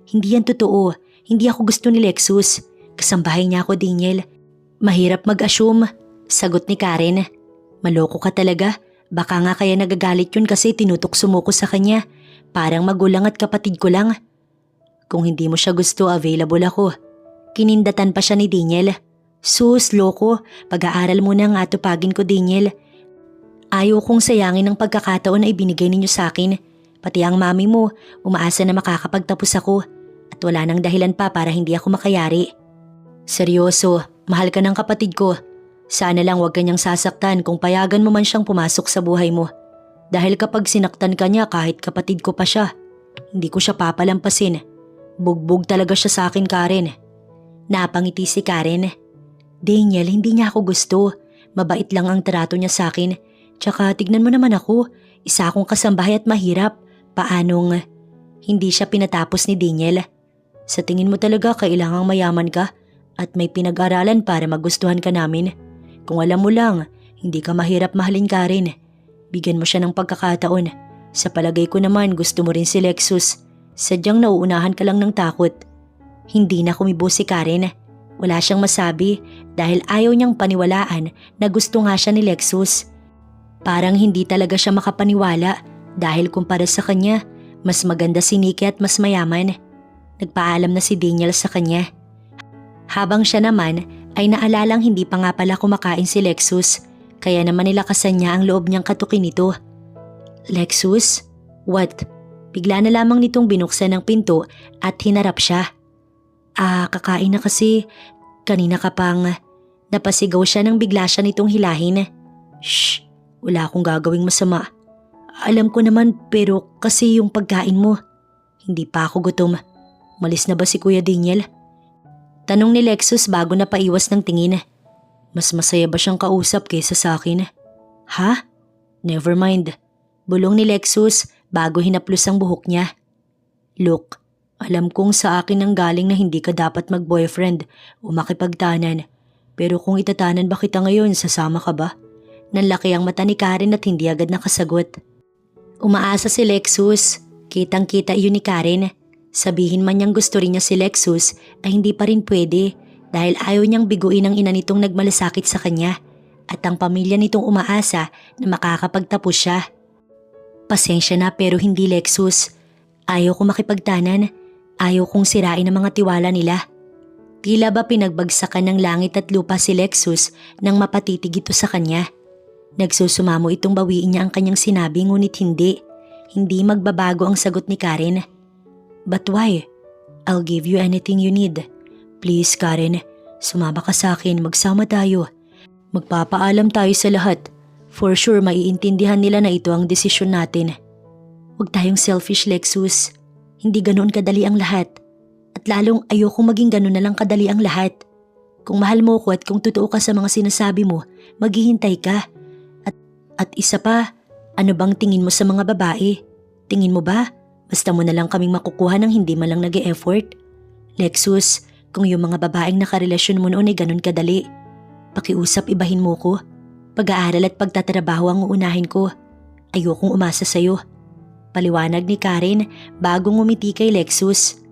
Hindi yan totoo. Hindi ako gusto ni Lexus. Kasambahay niya ako, Daniel. Mahirap mag-assume. Sagot ni Karen. Maloko ka talaga. Baka nga kaya nagagalit yun kasi tinutokso mo ko sa kanya. Parang magulang at kapatid ko lang. Kung hindi mo siya gusto, available ako. Kinindatan pa siya ni Daniel. Sus, loko. Pag-aaral mo na nga tupagin ko, Daniel. Ayaw kong sayangin ang pagkakataon na ibinigay ninyo sa akin. Pati ang mami mo, umaasa na makakapagtapos ako. At wala nang dahilan pa para hindi ako makayari. Seryoso, mahal ka ng kapatid ko. Sana lang huwag kanyang sasaktan kung payagan mo man siyang pumasok sa buhay mo. Dahil kapag sinaktan ka niya kahit kapatid ko pa siya, hindi ko siya papalampasin. Bugbog talaga siya sa akin, Karen. Napangiti si Karen. Daniel, hindi niya ako gusto. Mabait lang ang trato niya sa akin. Tsaka tignan mo naman ako, isa akong kasambahay at mahirap. Paanong hindi siya pinatapos ni Daniel? Sa tingin mo talaga kailangang mayaman ka at may pinag-aralan para magustuhan ka namin? Kung alam mo lang, hindi ka mahirap mahalin, Karen. Bigyan mo siya ng pagkakataon. Sa palagay ko naman gusto mo rin si Lexus. Sadyang nauunahan ka lang ng takot. Hindi na kumibo si Karen. Wala siyang masabi dahil ayaw niyang paniwalaan na gusto nga siya ni Lexus. Parang hindi talaga siya makapaniwala dahil kumpara sa kanya, mas maganda si Nikki at mas mayaman. Nagpaalam na si Daniel sa kanya. Habang siya naman ay naalalang hindi pa nga pala kumakain si Lexus, kaya naman nilakasan niya ang loob niyang katukin ito. Lexus? What? Bigla na lamang nitong binuksan ng pinto at hinarap siya. Kakain na kasi. Kanina ka pang. Napasigaw siya nang bigla siya nitong hilahin. Shh! Wala akong gagawing masama. Alam ko naman pero kasi yung pagkain mo. Hindi pa ako gutom. Malis na ba si Kuya Daniel? Tanong ni Lexus bago na paiwas ng tingin. Mas masaya ba siyang kausap kaysa sa akin? Ha? Never mind. Bulong ni Lexus bago hinaplos ang buhok niya. Look, alam kong sa akin ang galing na hindi ka dapat mag-boyfriend o makipagtanan. Pero kung itatanan ba kita ngayon, sasama ka ba? Nanlaki ang mata ni Karen at hindi agad nakasagot. Umaasa si Lexus. Kitang-kita iyon ni Karen. Sabihin man niyang gusto rin niya si Lexus ay hindi pa rin pwede dahil ayaw niyang biguin ang ina nitong nagmalasakit sa kanya at ang pamilya nitong umaasa na makakapagtapos siya. Pasensya na pero hindi, Lexus. Ayaw ko makipagtanan. Ayaw kong sirain ang mga tiwala nila. Tila ba pinagbagsakan ng langit at lupa si Lexus nang mapatitig ito sa kanya. Nagsusumamo itong bawiin niya ang kanyang sinabi ngunit hindi. Hindi magbabago ang sagot ni Karen. But why? I'll give you anything you need. Please, Karen, sumama ka sa akin, magsama tayo. Magpapaalam tayo sa lahat. For sure, maiintindihan nila na ito ang desisyon natin. Huwag tayong selfish, Lexus. Hindi ganoon kadali ang lahat. At lalong ayokong maging ganoon na lang kadali ang lahat. Kung mahal mo ko at kung totoo ka sa mga sinasabi mo, maghihintay ka. At isa pa, ano bang tingin mo sa mga babae? Tingin mo ba? Basta mo na lang kaming makukuha ng hindi malang nag-e-effort. Lexus, kung yung mga babaeng nakarelasyon mo noon ay ganun kadali, pakiusap ibahin mo ko. Pag-aaral at pagtatrabaho ang uunahin ko. Ayokong umasa sa'yo. Paliwanag ni Karen bago ngumiti kay Lexus.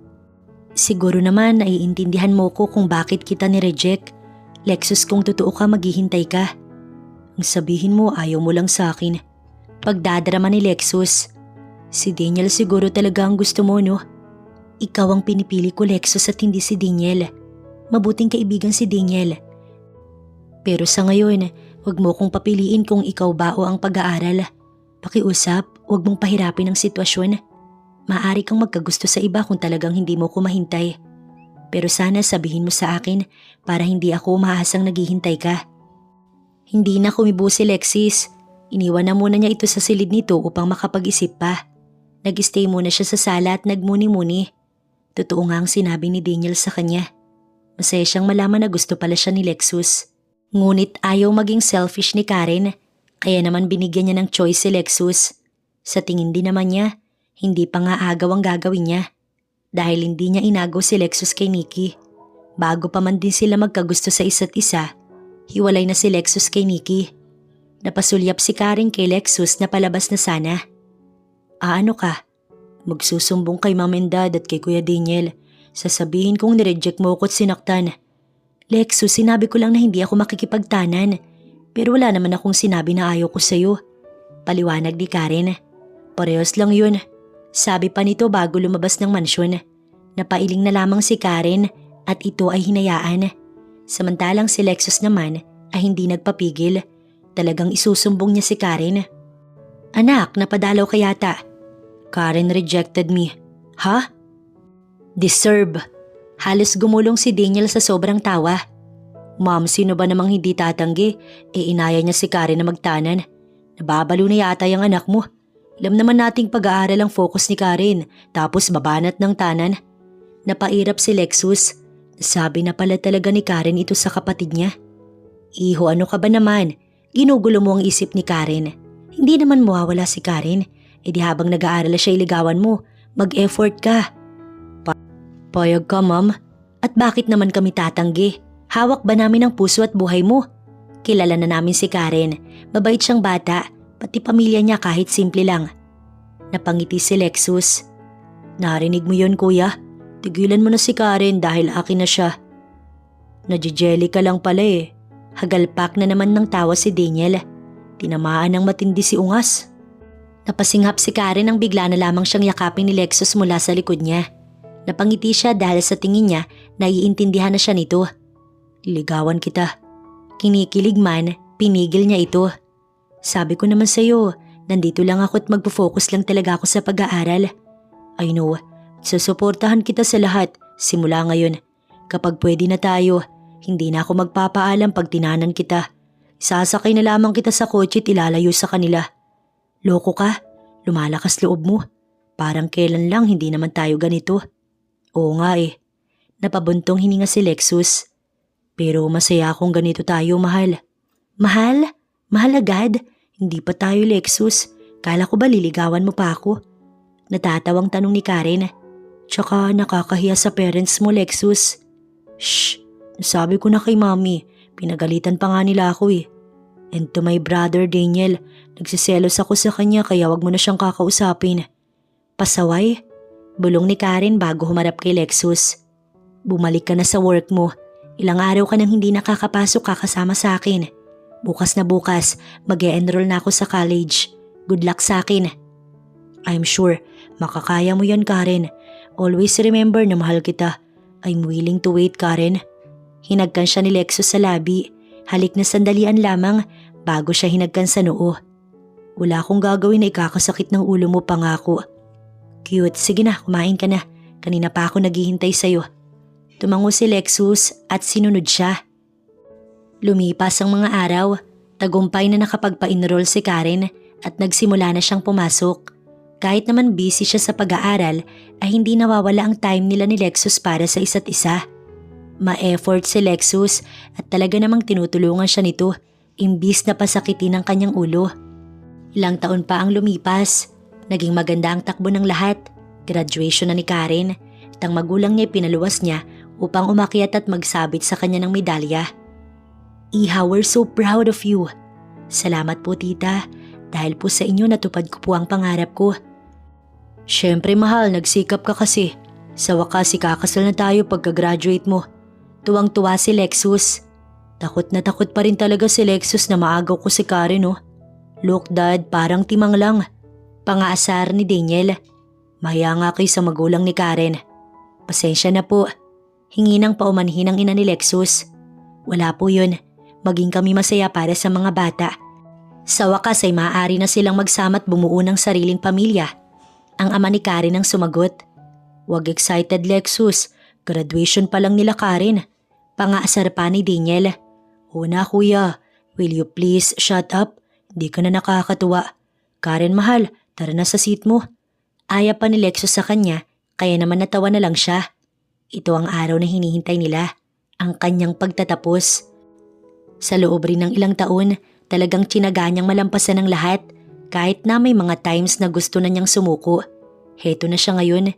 Siguro naman naiintindihan mo ko kung bakit kita ni-reject. Lexus, kung totoo ka maghihintay ka. Ang sabihin mo ayaw mo lang sa akin. Pagdadrama ni Lexus. Si Daniel siguro talaga ang gusto mo, no? Ikaw ang pinipili ko, Lexus, at hindi si Daniel. Mabuting kaibigan si Daniel. Pero sa ngayon, huwag mo kong papiliin kung ikaw ba o ang pag-aaral. Pakiusap, huwag mong pahirapin ang sitwasyon. Maaari kang magkagusto sa iba kung talagang hindi mo ko mahintay. Pero sana sabihin mo sa akin para hindi ako umahasang naghihintay ka. Hindi na kumibo si Lexis. Iniwan na muna niya ito sa silid nito upang makapag-isip pa. Nag-stay muna siya sa sala at nagmuni-muni. Totoo nga ang sinabi ni Daniel sa kanya. Masaya siyang malaman na gusto pala siya ni Lexus. Ngunit ayaw maging selfish ni Karen, kaya naman binigyan niya ng choice si Lexus. Sa tingin din naman niya, hindi pa nga agaw ang gagawin niya. Dahil hindi niya inagaw si Lexus kay Nikki. Bago pa man din sila magkagusto sa isa't isa, hiwalay na si Lexus kay Nikki. Napasulyap si Karen kay Lexus na palabas na sana. Ano ka? Magsusumbong kay Mom and Dad at kay Kuya Daniel. Sasabihin kong nireject mo ko at sinaktan. Lexus, sinabi ko lang na hindi ako makikipagtanan. Pero wala naman akong sinabi na ayaw ko sa'yo. Paliwanag ni Karen. Parehas lang yun. Sabi pa nito bago lumabas ng mansyon. Napailing na lamang si Karen at ito ay hinayaan. Samantalang si Lexus naman ay hindi nagpapigil. Talagang isusumbong niya si Karen. Anak, napadalaw ka yata. Karen rejected me. Ha? Deserve. Halos gumulong si Daniel sa sobrang tawa. Ma'am, sino ba namang hindi tatanggi? Inaya niya si Karen na magtanan. Nababalo na yata yung anak mo. Alam naman nating pag-aaral ang focus ni Karen, tapos babanat ng tanan. Napairap si Lexus. Sabi na pala talaga ni Karen ito sa kapatid niya. Iho, ano ka ba naman? Ginugulo mo ang isip ni Karen. Hindi naman mawawala si Karen. Di habang nag-aaral siya iligawan mo, mag-effort ka. Payag ka, Ma'am. At bakit naman kami tatanggi? Hawak ba namin ang puso at buhay mo? Kilala na namin si Karen. Mabait siyang bata, pati pamilya niya kahit simple lang. Napangiti si Lexus. Narinig mo yun, kuya? Tigilan mo na si Karen dahil akin na siya. Nadjijeli ka lang pala eh. Hagalpak na naman ng tawa si Daniel. Tinamaan ng matindi si Ungas. Napasinghap si Karen nang bigla na lamang siyang yakapin ni Lexus mula sa likod niya. Napangiti siya dahil sa tingin niya naiintindihan na siya nito. Ligawan kita. Kinikilig man, pinigil niya ito. Sabi ko naman sa'yo, nandito lang ako at magpo-focus lang talaga ako sa pag-aaral. I know, susuportahan kita sa lahat simula ngayon. Kapag pwede na tayo, hindi na ako magpapaalam pag tinanan kita. Sasakay na lamang kita sa kotse at ilalayo sa kanila. Loko ka? Lumalakas loob mo. Parang kailan lang hindi naman tayo ganito. Oo nga eh. Napabuntong hininga si Lexus. Pero masaya akong ganito tayo, mahal. Mahal? Mahal agad? Hindi pa tayo, Lexus. Kala ko ba liligawan mo pa ako? Natatawang tanong ni Karen. Tsaka nakakahiya sa parents mo, Lexus. Shh! Nasabi ko na kay Mami. Pinagalitan pa nga nila ako eh. And to my brother Daniel, nagsiselos ako sa kanya kaya wag mo na siyang kakausapin. Pasaway? Bulong ni Karen bago humarap kay Lexus. Bumalik ka na sa work mo. Ilang araw ka nang hindi nakakapasok kakasama sa akin. Bukas na bukas, mag-e-enroll na ako sa college. Good luck sa akin. I'm sure, makakaya mo yan, Karen. Always remember na mahal kita. I'm willing to wait, Karen. Hinagkan siya ni Lexus sa labi. Halik na sandalian lamang bago siya hinagkan sa noo. Wala akong gagawin na ikakasakit ng ulo mo, pangako. Cute, sige na, kumain ka na. Kanina pa ako naghihintay sa'yo. Tumango si Lexus at sinunod siya. Lumipas ang mga araw, tagumpay na nakapagpa-enroll si Karen at nagsimula na siyang pumasok. Kahit naman busy siya sa pag-aaral, ay hindi nawawala ang time nila ni Lexus para sa isa't isa. Ma-effort si Lexus at talaga namang tinutulungan siya nito, imbis na pasakitin ang kanyang ulo. Ilang taon pa ang lumipas. Naging maganda ang takbo ng lahat. Graduation na ni Karen at ang magulang niya pinaluwas niya upang umakyat at magsabit sa kanya ng medalya. Iha, we're so proud of you. Salamat po, tita. Dahil po sa inyo natupad ko po ang pangarap ko. Siyempre mahal, nagsikap ka kasi. Sa wakas ikakasal na tayo pagka-graduate mo. Tuwang-tuwa si Lexus. Takot na takot pa rin talaga si Lexus na maagaw ko si Karen, oh. Look, Dad, parang timang lang. Pangaasar ni Daniel. Mahiya nga kayo sa magulang ni Karen. Pasensya na po. Hingi ng paumanhin ang ina ni Lexus. Wala po yun. Maging kami masaya para sa mga bata. Sa wakas ay maaari na silang magsama at bumuo ng sariling pamilya. Ang ama ni Karen ang sumagot. Wag excited, Lexus. Graduation pa lang nila, Karen. Pangaasar pa ni Daniel. Una, kuya. Will you please shut up? Hindi ka na nakakatuwa. Karen, mahal. Tara na sa seat mo. Aya pa ni Lexus sa kanya kaya naman natawa na lang siya. Ito ang araw na hinihintay nila, ang kanyang pagtatapos. Sa loob rin ng ilang taon, talagang tinaga niyang malampasan ang lahat kahit na may mga times na gusto na niyang sumuko. Heto na siya ngayon.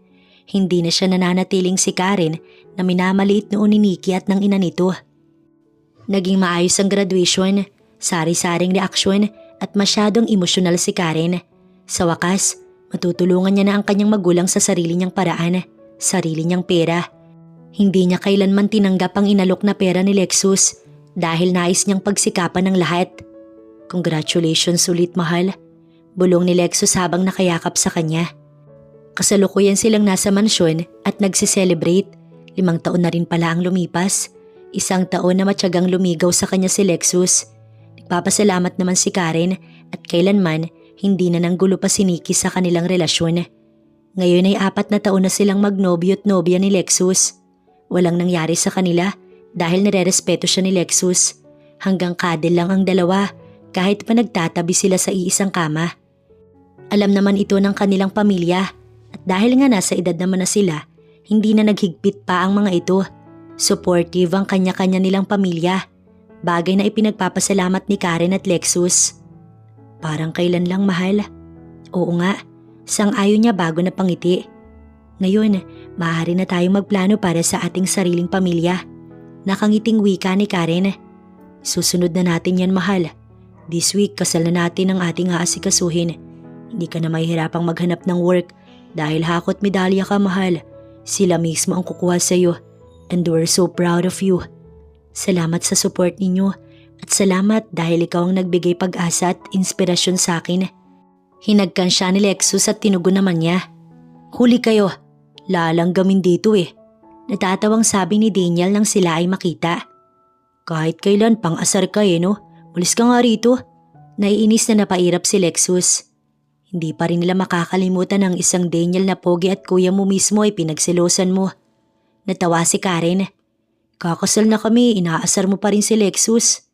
Hindi na siya nananatiling si Karen na minamaliit noon ni Nikki at ng ina nito. Naging maayos ang graduation, sari-saring reaksyon at masyadong emosyonal si Karen. Sa wakas, matutulungan niya na ang kanyang magulang sa sarili niyang paraan, sarili niyang pera. Hindi niya kailanman tinanggap ang inalok na pera ni Lexus dahil nais niyang pagsikapan ng lahat. Congratulations ulit, mahal. Bulong ni Lexus habang nakayakap sa kanya. Kasalukuyan silang nasa mansyon at nagsiselebrate. 5 taon na rin pala ang lumipas. 1 taon na matyagang lumigaw sa kanya si Lexus. Nagpapasalamat naman si Karen at kailanman hindi na nanggulo pa si Nikki sa kanilang relasyon. Ngayon ay 4 na taon na silang magnobyo at nobya ni Lexus. Walang nangyari sa kanila dahil nirerespeto siya ni Lexus. Hanggang cuddle lang ang dalawa kahit pa nagtatabi sila sa iisang kama. Alam naman ito ng kanilang pamilya at dahil nga nasa edad naman na sila, hindi na naghigpit pa ang mga ito. Supportive ang kanya-kanya nilang pamilya. Bagay na ipinagpapasalamat ni Karen at Lexus. Parang kailan lang, mahal. Oo nga, sang-ayon niya bago na pangiti. Ngayon, maaari na tayong magplano para sa ating sariling pamilya. Nakangiting wika ni Karen. Susunod na natin yan, mahal. This week, kasal na natin ang ating aasikasuhin. Hindi ka na mahihirapang maghanap ng work dahil hakot medalya ka, mahal. Sila mismo ang kukuha sa'yo. And we're so proud of you. Salamat sa support ninyo at salamat dahil ikaw ang nagbigay pag-asa at inspirasyon sa akin. Hinagkan siya ni Lexus at tinugon naman niya. Huli kayo, lalanggamin dito eh. Natatawang sabi ni Daniel nang sila ay makita. Kahit kailan pang-asar ka eh, no? Malis ka nga rito. Naiinis na napairap si Lexus. Hindi pa rin nila makakalimutan ang isang Daniel na pogi at kuya mo mismo ay pinagselosan mo. Natawa si Karen. Kakasal na kami, inaasar mo pa rin si Lexus.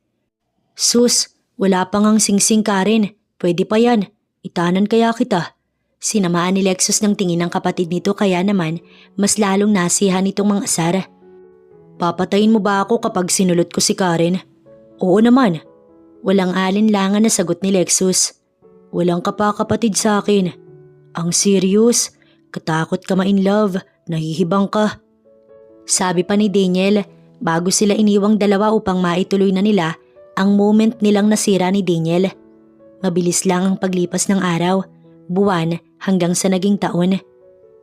Sus, wala pa ngang singsing, Karen. Pwede pa yan. Itanan kaya kita. Sinamaan ni Lexus ng tingin ng kapatid nito kaya naman mas lalong nasihan itong mga asar. Papatayin mo ba ako kapag sinulot ko si Karen? Oo naman. Walang alinlangan na sagot ni Lexus. Walang kapakapatid sa akin. Ang serious, katakot ka ma-in love, nahihibang ka. Sabi pa ni Daniel bago sila iniwang dalawa upang maituloy na nila ang moment nilang nasira ni Daniel. Mabilis lang ang paglipas ng araw, buwan hanggang sa naging taon.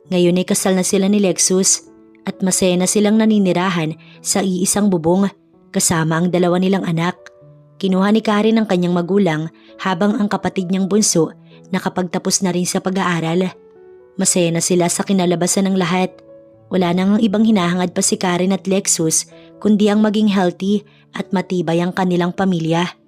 Ngayon ay kasal na sila ni Lexus at masaya na silang naninirahan sa iisang bubong kasama ang 2 nilang anak. Kinuha ni Karen ang kanyang magulang habang ang kapatid niyang bunso nakapagtapos na rin sa pag-aaral. Masaya na sila sa kinalabasan ng lahat. Wala nang ibang hinahangad pa si Karen at Lexus kundi ang maging healthy at matibay ang kanilang pamilya.